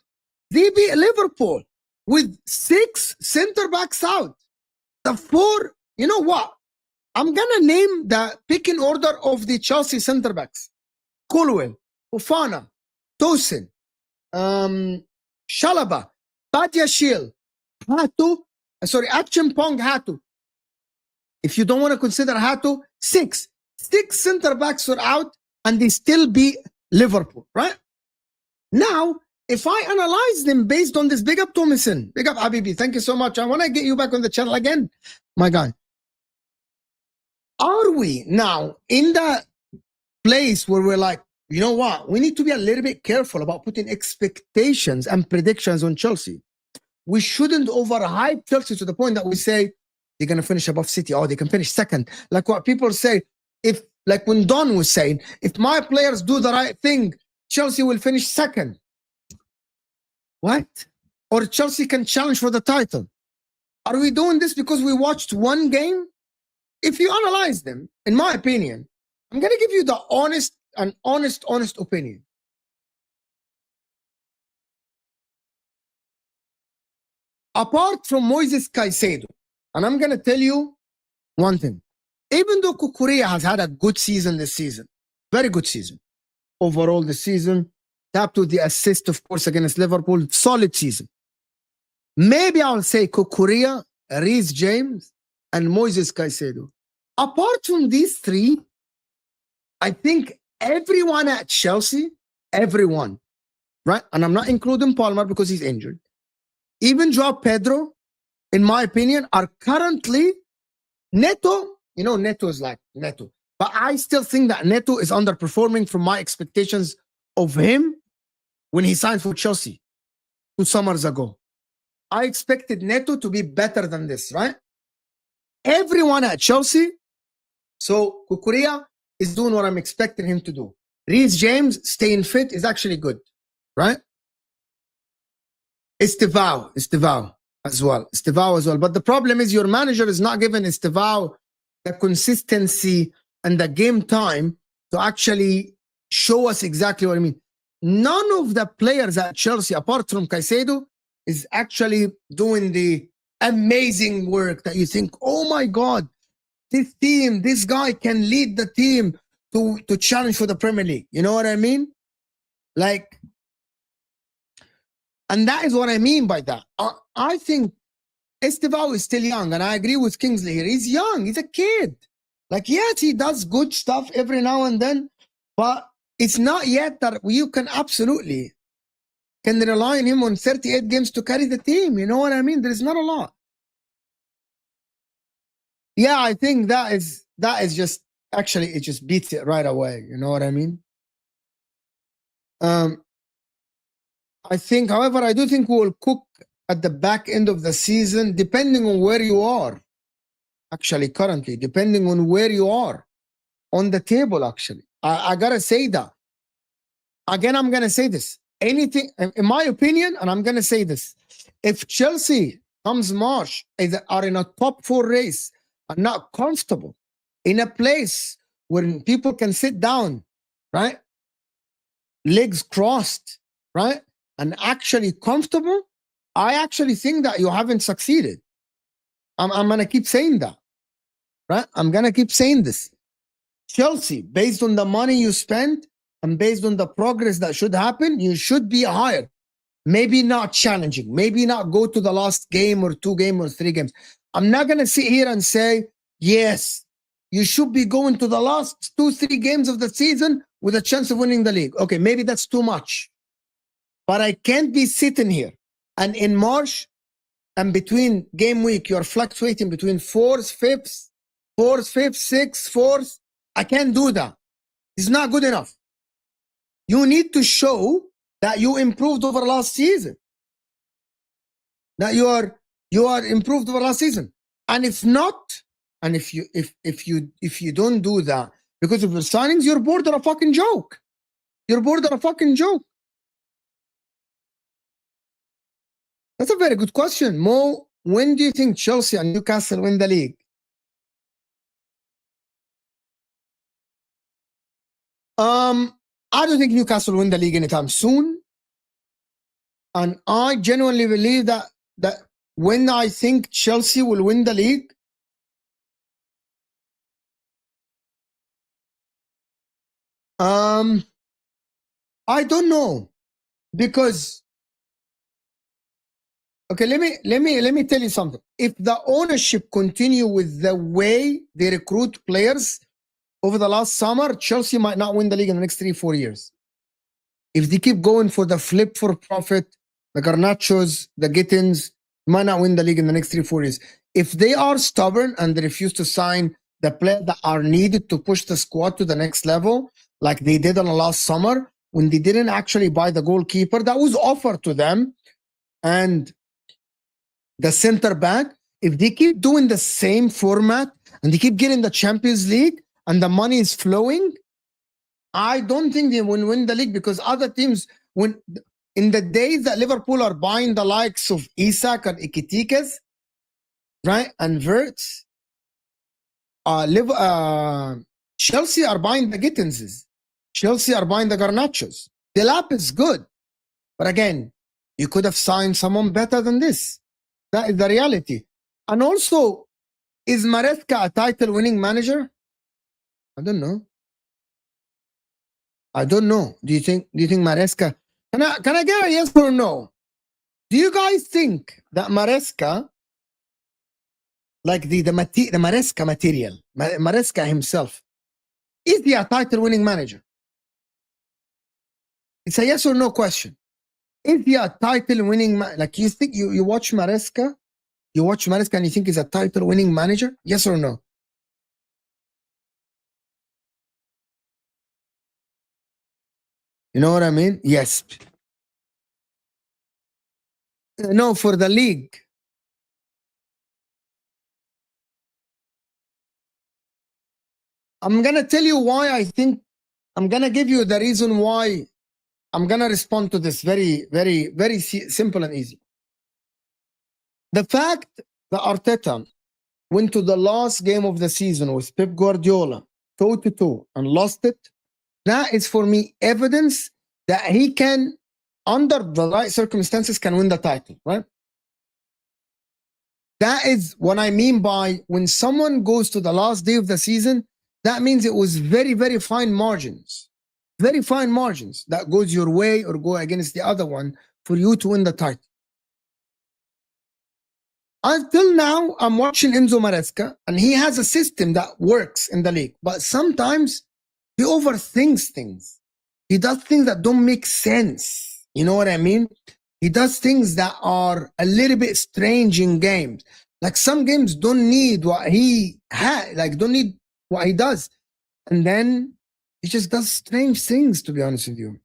They beat Liverpool with 6 center backs out. The 4, you know what? I'm gonna name the picking order of the Chelsea center backs: Colwell, Fofana, Tosin, Shalaba, Badiashile, Achimpong Hatu. If you don't want to consider Hatu, 6 center backs were out and they still beat Liverpool, right? Now, if I analyze them based on this, big up Thomason, big up Habibi, thank you so much. I want to get you back on the channel again, my guy. Are we now in the place where we're like, you know what? We need to be a little bit careful about putting expectations and predictions on Chelsea. We shouldn't overhype Chelsea to the point that we say they're going to finish above City, or they can finish second. Like what people say, if, like when Don was saying, if my players do the right thing, Chelsea will finish second. What? Or Chelsea can challenge for the title. Are we doing this because we watched one game? If you analyze them, in my opinion, I'm going to give you the honest opinion. Apart from Moises Caicedo, and I'm going to tell you one thing. Even though Cucurella has had a good season this season, very good season, overall this season, tapped with the assist, of course, against Liverpool, solid season. Maybe I'll say Cucurella, Reece James, and Moises Caicedo. Apart from these 3, I think everyone at Chelsea, everyone, right? And I'm not including Palmer because he's injured. Even João Pedro, in my opinion, are currently Neto. You know, Neto is like Neto. But I still think that Neto is underperforming from my expectations of him when he signed for Chelsea 2 summers ago. I expected Neto to be better than this, right? Everyone at Chelsea. So Cucurella is doing what I'm expecting him to do. Reece James staying fit is actually good, right? Estevao as well. But the problem is your manager is not giving Estevao the consistency and the game time to actually show us exactly what I mean. None of the players at Chelsea, apart from Caicedo, is actually doing the amazing work that you think, oh my God, this guy can lead the team to challenge for the Premier League. You know what I mean? Like, and that is what I mean by that. I think Estevao is still young, and I agree with Kingsley here. He's young. He's a kid. Like, yes, he does good stuff every now and then, but it's not yet that you can absolutely can rely on him on 38 games to carry the team. You know what I mean? There is not a lot. Yeah, I think that is just, actually, it just beats it right away. You know what I mean? I think, however, I do think we will cook at the back end of the season, depending on where you are. Actually, currently, depending on where you are on the table, actually. I gotta say that. Again, I'm gonna say this. Anything, in my opinion, and I'm gonna say this. If Chelsea comes March, are in a top 4 race, are not comfortable, in a place where people can sit down, right? Legs crossed, right? And actually comfortable, I actually think that you haven't succeeded. I'm going to keep saying that, right? I'm going to keep saying this. Chelsea, based on the money you spent and based on the progress that should happen, you should be higher. maybe not challenging, maybe not go to the last game or 2 games or 3 games. I'm not going to sit here and say, yes, you should be going to the last 2-3 games of the season with a chance of winning the league. Okay, maybe that's too much. But I can't be sitting here. And in March, and between game week, you're fluctuating between 4th, 5th, 4th, 5th, 6th, 4th. I can't do that. It's not good enough. You need to show that you improved over last season. That you are improved over last season. And if not, and if you don't do that because of your signings, you're bored on a fucking joke. You're bored on a fucking joke. That's a very good question. Mo, when do you think Chelsea and Newcastle win the league? I don't think Newcastle will win the league anytime soon. And I genuinely believe that when I think Chelsea will win the league, I don't know, because okay, let me tell you something. If the ownership continue with the way they recruit players over the last summer, Chelsea might not win the league in the next 3-4 years. If they keep going for the flip for profit, the Garnachos, the Gittins, might not win the league in the next 3-4 years. If they are stubborn and they refuse to sign the players that are needed to push the squad to the next level, like they did on the last summer, when they didn't actually buy the goalkeeper that was offered to them and the center back, if they keep doing the same format and they keep getting the Champions League and the money is flowing, I don't think they will win the league, because other teams, when in the days that Liverpool are buying the likes of Isak and Ikitikes, right, and Wirtz, Chelsea are buying the Gittinses. Chelsea are buying the Garnachos. Delap is good. But again, you could have signed someone better than this. That is the reality. And also, is Maresca a title-winning manager? I don't know. I don't know. Do you think Maresca? Can I get a yes or no? Do you guys think that Maresca, like the Maresca material, Maresca himself, is he a title-winning manager? It's a yes or no question. Is he a title-winning like you think you watch Maresca? You watch Maresca and you think he's a title-winning manager? Yes or no? You know what I mean? Yes. No, for the league. I'm going to tell you why I think, I'm going to give you the reason why I'm going to respond to this very, very, very simple and easy. The fact that Arteta went to the last game of the season with Pep Guardiola, toe-to-toe, and lost it, that is for me evidence that he can, under the right circumstances, can win the title, right? That is what I mean by when someone goes to the last day of the season, that means it was very, very fine margins. Very fine margins that goes your way or go against the other one for you to win the title. Until now, I'm watching Enzo Maresca, and he has a system that works in the league. But sometimes he overthinks things. He does things that don't make sense. You know what I mean? He does things that are a little bit strange in games. Like some games don't need what he had, like don't need what he does. And then he just does strange things, to be honest with you.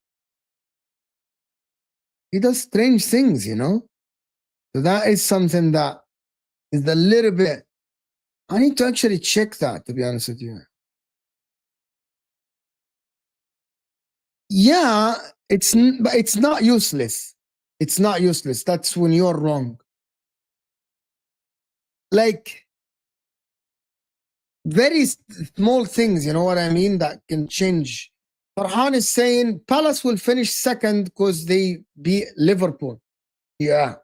He does strange things, you know? So that is something that is a little bit, I need to actually check that, to be honest with you. Yeah, but it's not useless. It's not useless. That's when you're wrong. Like, very small things, you know what I mean, that can change. Farhan is saying Palace will finish second because they beat Liverpool. Yeah,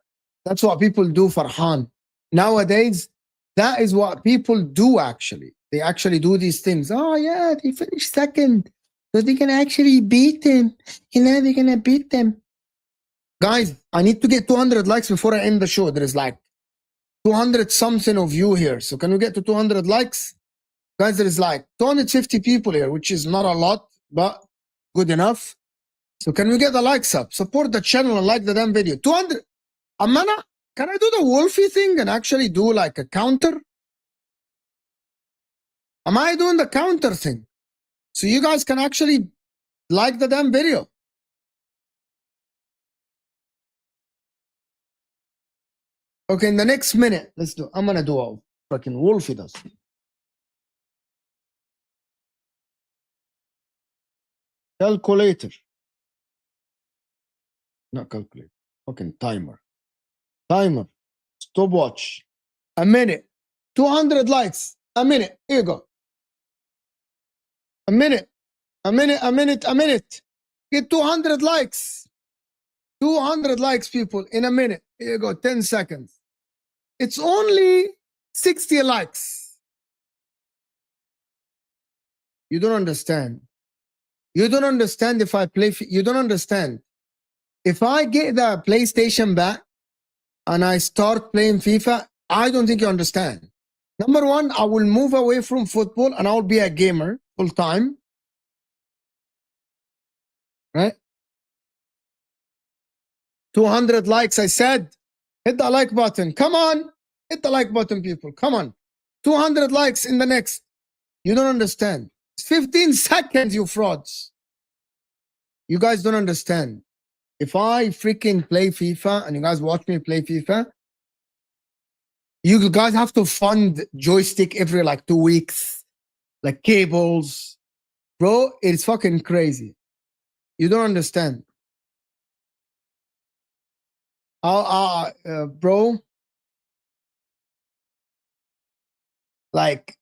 that's what people do, Farhan. Nowadays, that is what people do, actually. They actually do these things. Oh, yeah, they finished second. So they can actually beat them. You know, they're going to beat them. Guys, I need to get 200 likes before I end the show. There is like 200 something of you here. So can we get to 200 likes? Guys, there is like 250 people here, which is not a lot, but good enough. So can we get the likes up? Support the channel and like the damn video. 200. Amana, can I do the Wolfie thing and actually do like a counter? Am I doing the counter thing? So you guys can actually like the damn video. Okay, in the next minute, let's do. I'm gonna do a fucking Wolfie does. Calculator. Not calculator. Fucking timer. Timer. Stopwatch. A minute. 200 likes. A minute. Here you go. A minute. A minute. A minute. A minute. Get 200 likes. 200 likes, people, in a minute. Here you go. 10 seconds. It's only 60 likes. You don't understand. You don't understand if I play. You don't understand. If I get the PlayStation back and I start playing FIFA, I don't think you understand. Number one, I will move away from football and I will be a gamer full time. Right? 200 likes, I said. Hit the like button. Come on. Hit the like button, people. Come on. 200 likes in the next. You don't understand. It's 15 seconds, you frauds. You guys don't understand. If I freaking play FIFA and you guys watch me play FIFA, you guys have to fund joystick every like 2 weeks, like cables. Bro, it's fucking crazy. You don't understand. Bro, like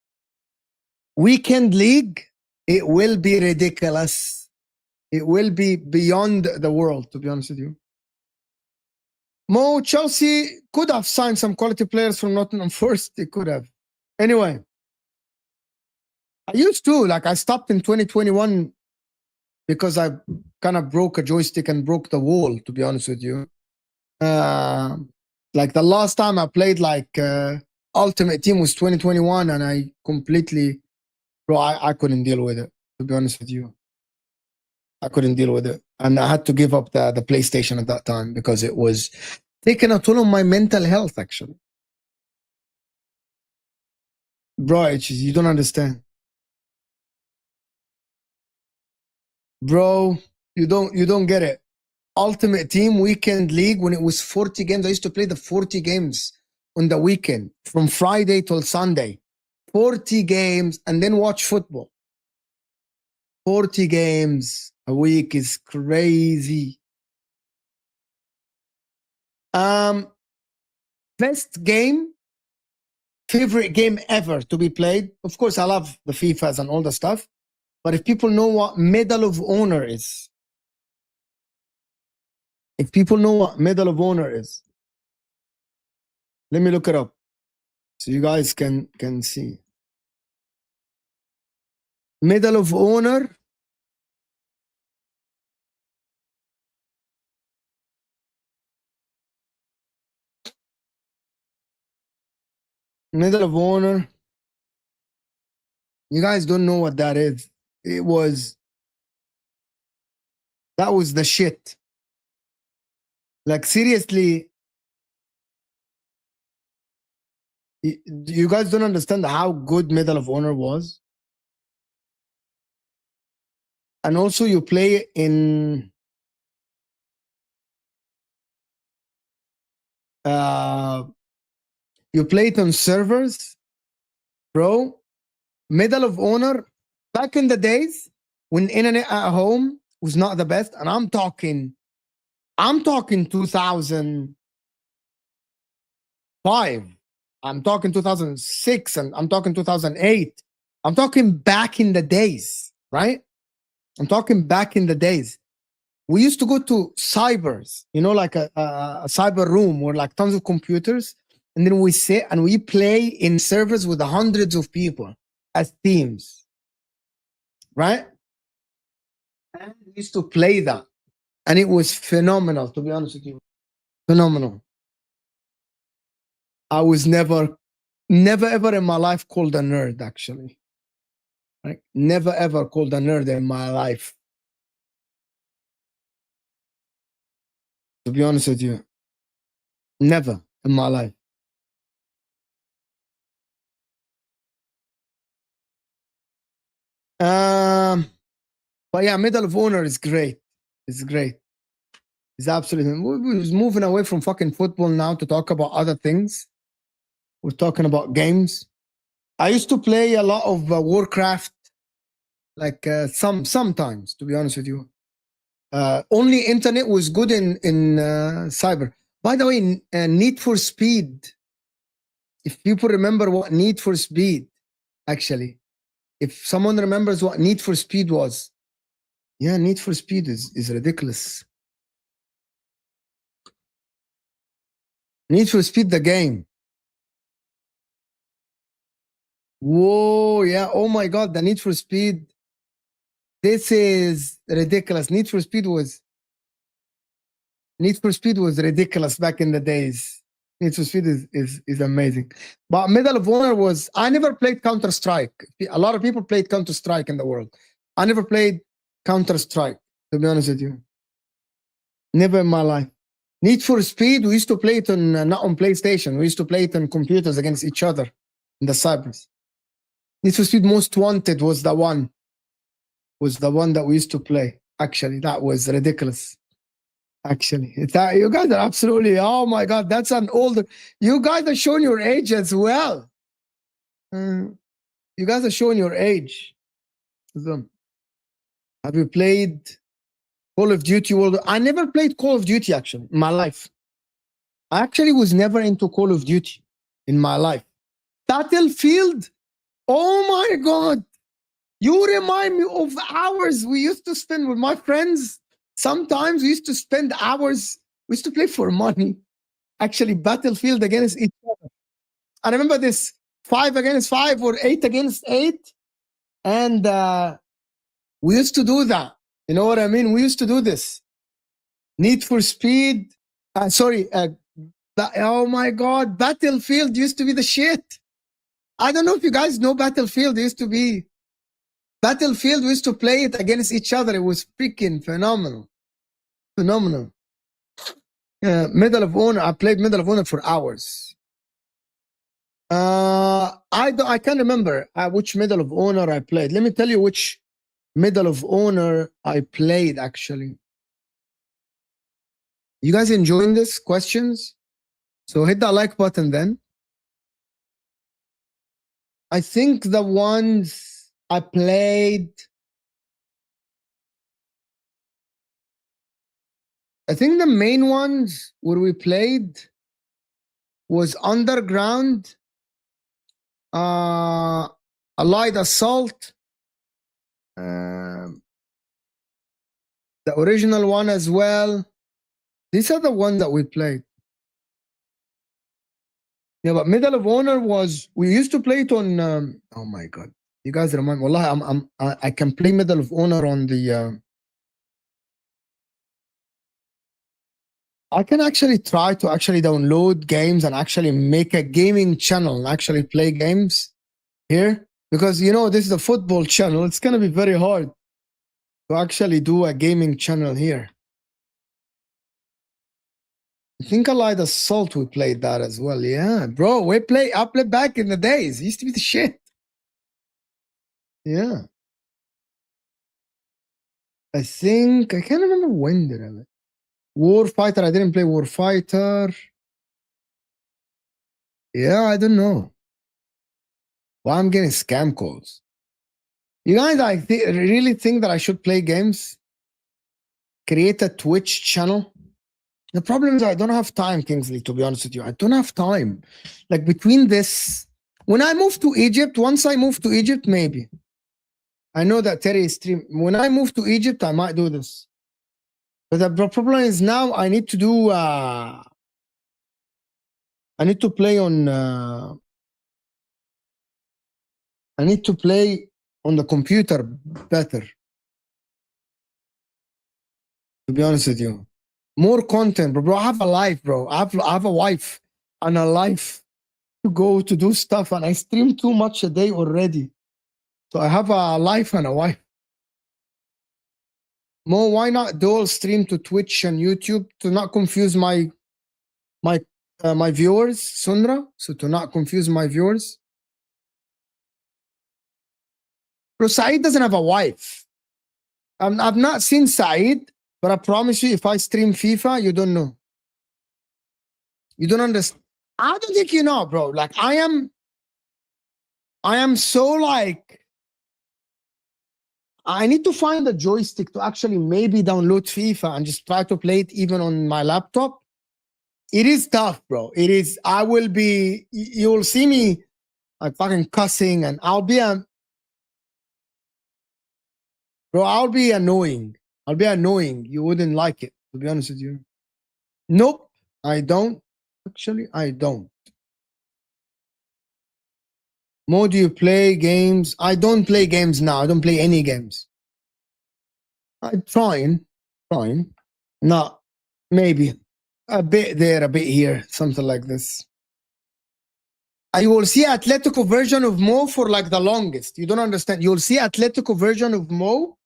weekend league, it will be ridiculous. It will be beyond the world, to be honest with you. Mo, Chelsea could have signed some quality players from Nottingham Forest. They could have. Anyway, I used to. Like, I stopped in 2021 because I kind of broke a joystick and broke the wall, to be honest with you. Like, the last time I played, like, Ultimate Team was 2021, and I completely... Bro, I couldn't deal with it, to be honest with you. I couldn't deal with it. And I had to give up the PlayStation at that time because it was taking a toll on my mental health, actually. Bro, you don't understand. Bro, you don't get it. Ultimate Team Weekend League, when it was 40 games, I used to play the 40 games on the weekend from Friday till Sunday. 40 games and then watch football. 40 games a week is crazy. Best game, favorite game ever to be played. Of course, I love the FIFAs and all the stuff. But if people know what Medal of Honor is, if people know what Medal of Honor is, let me look it up so you guys can see. Medal of Honor. Medal of Honor. You guys don't know what that is. That was the shit. Like, seriously, you guys don't understand how good Medal of Honor was. And also you play in you play it on servers, bro. Medal of Honor, back in the days when internet at home was not the best, and I'm talking 2005, I'm talking 2006, and I'm talking 2008. I'm talking back in the days, right? I'm talking back in the days. We used to go to cybers, you know, like a cyber room where like tons of computers, and then we sit and we play in servers with hundreds of people as teams, right? And we used to play that. And it was phenomenal, to be honest with you. Phenomenal. I was never ever in my life called a nerd, actually. Right? Never ever called a nerd in my life. To be honest with you. Never in my life. But yeah, Medal of Honor is great. It's great. It's absolutely. We're moving away from fucking football now to talk about other things. We're talking about games. I used to play a lot of Warcraft, like sometimes, to be honest with you. Only internet was good in cyber. By the way, Need for Speed. If people remember what Need for Speed, actually, if someone remembers what Need for Speed was, yeah, Need for Speed is ridiculous. Need for Speed, the game. Whoa, yeah. Oh my God, the Need for Speed. This is ridiculous. Need for Speed was ridiculous back in the days. Need for Speed is amazing. But Medal of Honor was, I never played Counter-Strike. A lot of people played Counter-Strike in the world. I never played Counter-Strike, to be honest with you. Never in my life. Need for Speed, we used to play it on, not on PlayStation. We used to play it on computers against each other in the cybers. Need for Speed Most Wanted was the one that we used to play. Actually, that was ridiculous. Actually, you guys are absolutely, oh my God, that's an older, you guys are showing your age as well. You guys are showing your age. Have you played Call of Duty World? I never played Call of Duty, actually, in my life. I actually was never into Call of Duty in my life. Battlefield, oh my God. You remind me of hours we used to spend with my friends. Sometimes we used to spend hours. We used to play for money. Actually, Battlefield against each other. I remember this 5 against 5 or 8 against 8. And we used to do that. You know what I mean? We used to do this. Need for Speed. Oh my God. Battlefield used to be the shit. I don't know if you guys know Battlefield. It used to be Battlefield, we used to play it against each other. It was freaking phenomenal. Phenomenal. Medal of Honor, I played Medal of Honor for hours. I can't remember which Medal of Honor I played. Let me tell you which Medal of Honor I played, actually. You guys enjoying this? Questions? So hit that like button then. I think the ones I played, I think the main ones where we played was Underground, Allied Assault, the original one as well. These are the ones that we played. Yeah, but Medal of Honor was, we used to play it on, oh my God. You guys remind me, Wallah, I can play Medal of Honor on the, I can actually try to actually download games and actually make a gaming channel and actually play games here. Because, you know, this is a football channel. It's going to be very hard to actually do a gaming channel here. I think Allied Assault, we played that as well. Yeah, bro, I played back in the days. It used to be the shit. Yeah. I think, I can't remember when did I play. Warfighter, I didn't play Warfighter. Yeah, I don't know. Well, I'm getting scam calls. You guys, really think that I should play games? Create a Twitch channel? The problem is I don't have time, Kingsley, to be honest with you. I don't have time. Like between this, when I move to Egypt, once I move to Egypt, maybe. I know that Terry is stream. When I move to Egypt, I might do this. But the problem is now I need to do, I need to play on, I need to play on the computer better. To be honest with you. More content, bro. Bro, I have a life, bro. I have a wife and a life to go to do stuff, and I stream too much a day already. So I have a life and a wife. Mo, why not dual stream to Twitch and YouTube to not confuse my viewers, Sundra? So to not confuse my viewers. Bro, Saeed doesn't have a wife. I've not seen Saeed, but I promise you, if I stream FIFA, you don't know. You don't understand. I don't think you know, bro. Like I am so like, I need to find a joystick to actually maybe download FIFA and just try to play it even on my laptop. It is tough, bro. It is. I will be, you'll see me like fucking cussing, and I'll be I'll be annoying. I'll be annoying. You wouldn't like it, to be honest with you. Nope, I don't. Actually, I don't. Mo, do you play games? I don't play games now. I don't play any games. I'm trying. Not maybe a bit there, a bit here, something like this. You will see Atletico version of Mo for like the longest. You don't understand. You'll see Atletico version of Mo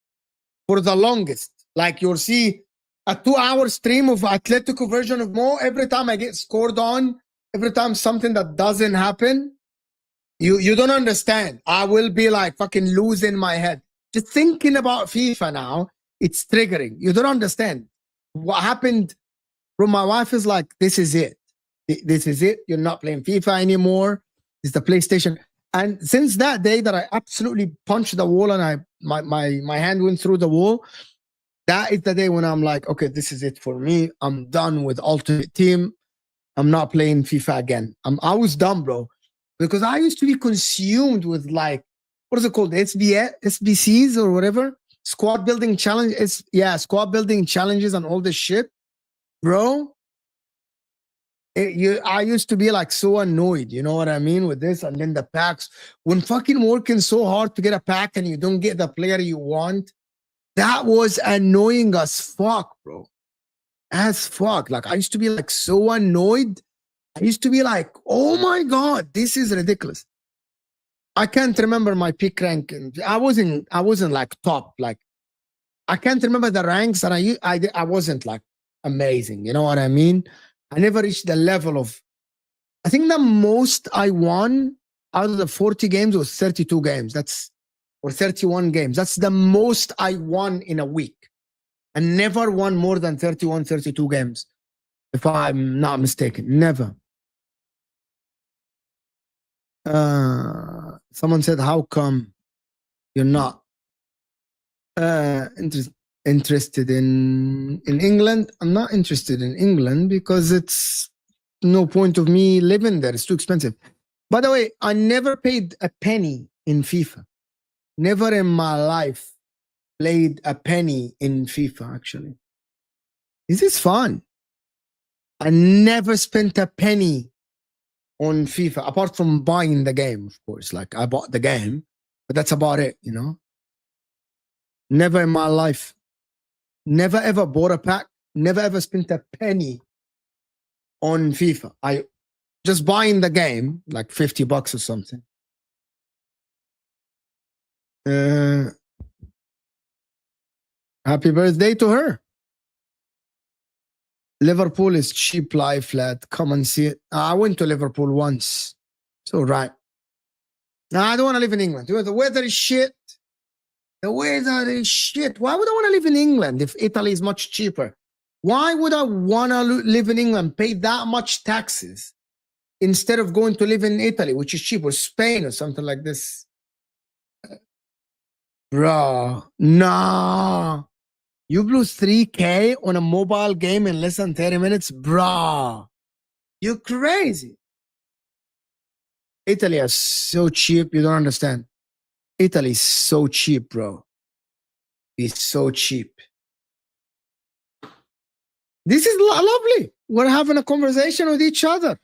for the longest. Like you'll see a 2-hour stream of Atletico version of Mo. Every time I get scored on, every time something that doesn't happen, you don't understand. I will be like fucking losing my head. Just thinking about FIFA now, it's triggering. You don't understand. What happened from my wife is like, this is it. This is it. You're not playing FIFA anymore. It's the PlayStation. And since that day that I absolutely punched the wall and my hand went through the wall, that is the day when I'm like, okay, this is it for me. I'm done with Ultimate Team. I'm not playing FIFA again. I was done, bro. Because I used to be consumed with like, what is it called? SBCs or whatever? Squad building challenge. Squad building challenges and all this shit. Bro, I used to be like so annoyed, you know what I mean, with this. And then the packs, when fucking working so hard to get a pack and you don't get the player you want, that was annoying as fuck, bro. As fuck. Like I used to be like so annoyed. I used to be like, oh my God, this is ridiculous. I can't remember my peak rank. I wasn't like top. Like I can't remember the ranks, and I wasn't like amazing. You know what I mean? I never reached the level of, I think the most I won out of the 40 games was 32 games. Or 31 games. That's the most I won in a week. I never won more than 31, 32 games. If I'm not mistaken, never. Someone said, how come you're not interested in England? I'm not interested in England because it's no point of me living there. It's too expensive. By the way, I never paid a penny in FIFA. Never in my life played a penny in FIFA, actually. This is fun. I never spent a penny on FIFA, apart from buying the game, of course. Like, I bought the game, but that's about it, you know? Never in my life. Never ever bought a pack. Never ever spent a penny on FIFA. I just buying the game, like $50 or something. Happy birthday to her. Liverpool is cheap life, lad. Come and see it. I went to Liverpool once. It's all right. No, I don't want to live in England. The weather is shit. The weather is shit. Why would I want to live in England if Italy is much cheaper? Why would I want to live in England, pay that much taxes, instead of going to live in Italy, which is cheap, or Spain or something like this? Bro, nah. You blew 3K on a mobile game in less than 30 minutes? Bro, you're crazy. Italy is so cheap, you don't understand. Italy is so cheap, bro. It's so cheap. This is lovely. We're having a conversation with each other.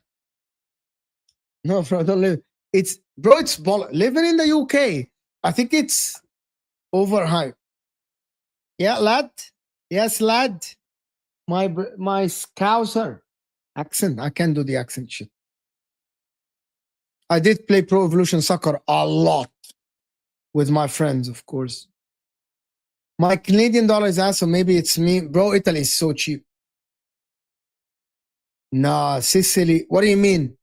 No, bro, don't live. It's living in the UK. I think it's overhyped. Yeah, lad. Yes, lad. My Scouser accent. I can't do the accent shit. I did play Pro Evolution Soccer a lot with my friends, of course. My Canadian dollar is ass, so maybe it's me. Bro, Italy is so cheap. Nah, Sicily. What do you mean?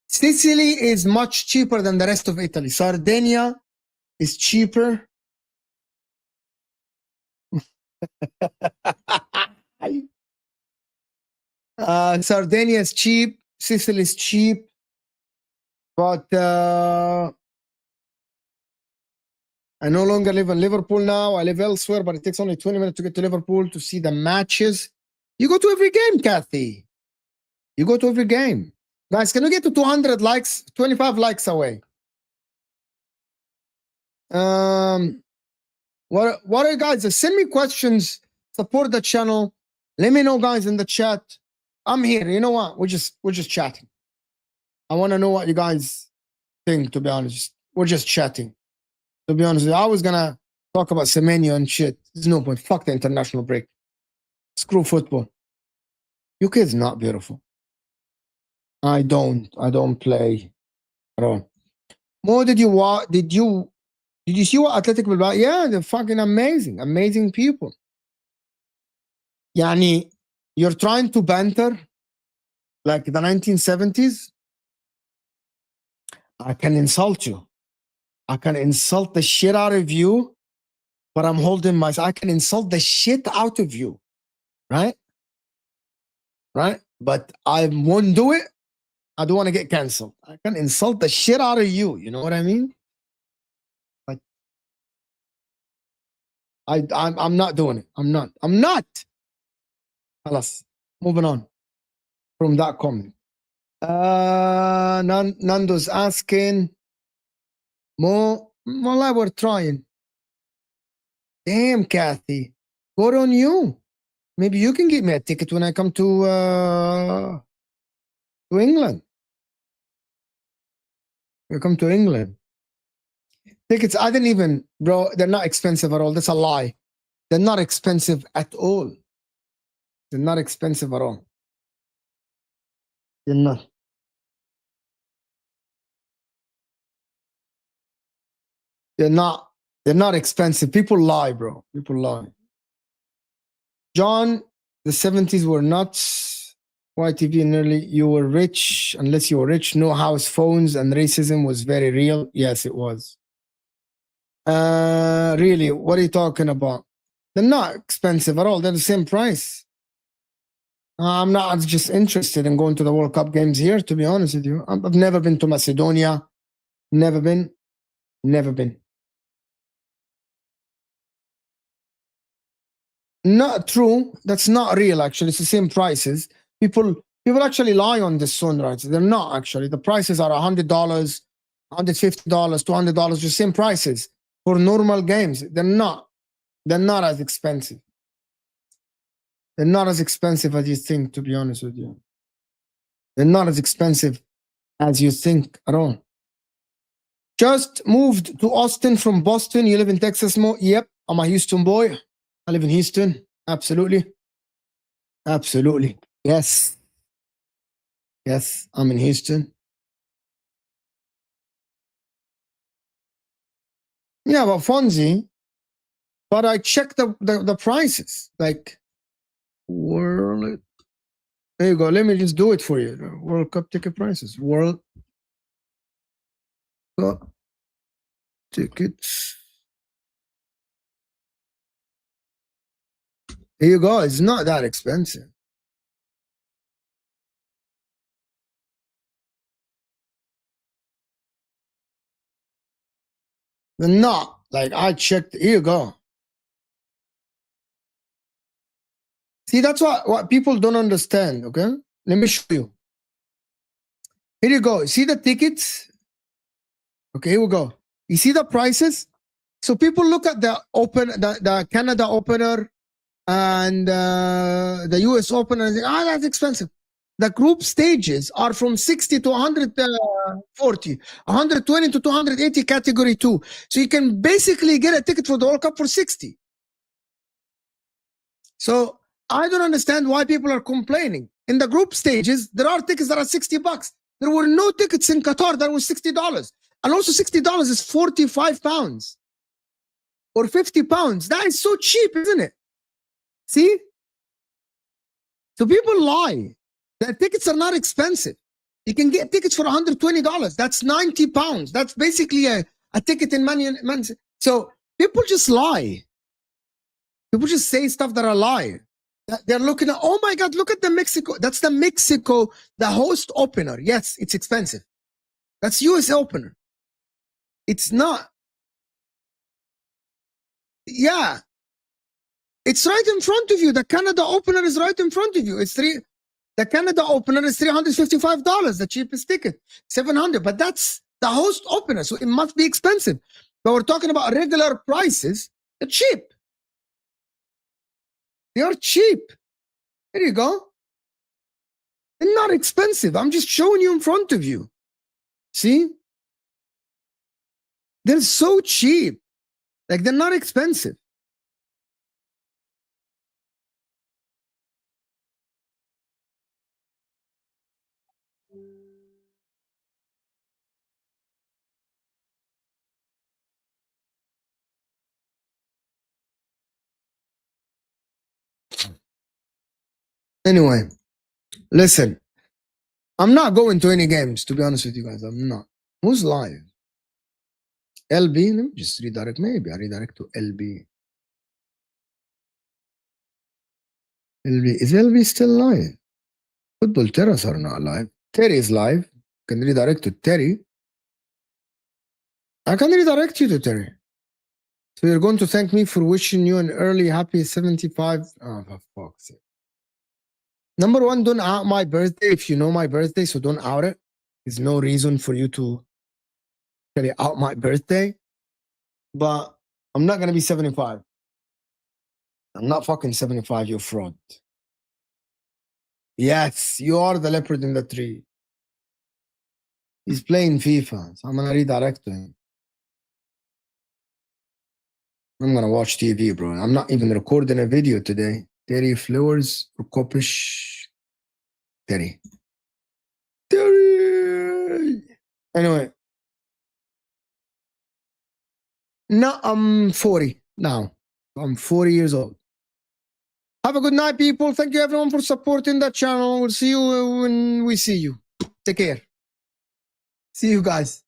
Sicily is much cheaper than the rest of Italy. Sardinia is cheaper. Sardinia is cheap. Sicily is cheap. But I no longer live in Liverpool now. I live elsewhere, but it takes only 20 minutes to get to Liverpool to see the matches. You go to every game, Kathy. You go to every game. Guys, can we get to 200 likes? 25 likes away. What are you guys? Send me questions. Support the channel. Let me know, guys, in the chat. I'm here. You know what? We're just chatting. I want to know what you guys think, to be honest. We're just chatting. To be honest with you, I was gonna talk about Semenyo and shit. There's no point. Fuck the international break. Screw football. UK is not beautiful. I don't play at all. Mo, did you see what Athletic Bilbao? Yeah, they're fucking amazing. Amazing people. Yani, you're trying to banter like the 1970s. I can insult you. I can insult the shit out of you, but I'm holding myself. I can insult the shit out of you, right? Right? But I won't do it. I don't want to get canceled. I can insult the shit out of you. You know what I mean? But I'm not doing it. I'm not. Alas, moving on from that comment. Nando's asking, Mo, wallah, we're trying. Damn, Kathy. Good on you. Maybe you can get me a ticket when I come to England. We come to England. Tickets, I didn't even, bro, they're not expensive at all. That's a lie. They're not expensive at all. They're not expensive at all. They're not. They're not expensive. People lie, bro. People lie. John, the 70s were nuts. YTV nearly, you were rich. Unless you were rich, no house phones, and racism was very real. Yes, it was. Really, what are you talking about? They're not expensive at all. They're the same price. I'm not just interested in going to the World Cup games here, to be honest with you. I've never been to Macedonia. Never been. Not true. That's not real, actually. It's the same prices. People actually lie on this Sunrise. They're not, actually. The prices are $100, $150, $200, the same prices for normal games. They're not as expensive. They're not as expensive as you think, to be honest with you. They're not as expensive as you think at all. Just moved to Austin from Boston. You live in Texas, Mo? Yep. I'm a Houston boy. I live in Houston. Absolutely. Absolutely. Yes. Yes, I'm in Houston. Yeah, but Fonzie. But I checked the prices. Like, World. There you go. Let me just do it for you. World Cup ticket prices. World Cup tickets. Here you go. It's not that expensive. They're not. Like, I checked. Here you go. See, that's what people don't understand, okay? Let me show you. Here you go. See the tickets? Okay, here we go. You see the prices? So people look at the the Canada opener and the US opener and think, that's expensive. The group stages are from 60 to 140, 120 to 280 category 2. So you can basically get a ticket for the World Cup for 60. So I don't understand why people are complaining. In the group stages, there are tickets that are $60. There were no tickets in Qatar that was $60. And also $60 is 45 pounds or 50 pounds. That is so cheap, isn't it? See? So people lie. The tickets are not expensive. You can get tickets for $120. That's 90 pounds. That's basically a ticket in Man. So people just lie. People just say stuff that are lie. They're looking at, oh my God, look at the Mexico. That's the Mexico, the host opener. Yes, it's expensive. That's US opener. It's not. Yeah. It's right in front of you. The Canada opener is right in front of you. The Canada opener is $355, the cheapest ticket. $700, but that's the host opener, so it must be expensive. But we're talking about regular prices. They're cheap. They are cheap. There you go. They're not expensive. I'm just showing you in front of you. See? They're so cheap. Like, they're not expensive. Anyway, listen. I'm not going to any games, to be honest with you guys. I'm not. Who's live? LB? Let me just redirect. Maybe I redirect to LB. LB. Is LB still live? Football Terrace are not live. Terry is live. Can redirect to Terry. I can redirect you to Terry. So you're going to thank me for wishing you an early happy 75. Oh, for fuck's sake. Number one, don't out my birthday if you know my birthday, so don't out it. There's no reason for you to really out my birthday. But I'm not going to be 75. I'm not fucking 75, you fraud. Yes, you are the leopard in the tree. He's playing FIFA, so I'm going to redirect to him. I'm going to watch TV, bro. I'm not even recording a video today. Terry Flowers, Kopish. Terry. Anyway. No, I'm 40 now. I'm 40 years old. Have a good night, people. Thank you, everyone, for supporting the channel. We'll see you when we see you. Take care. See you guys.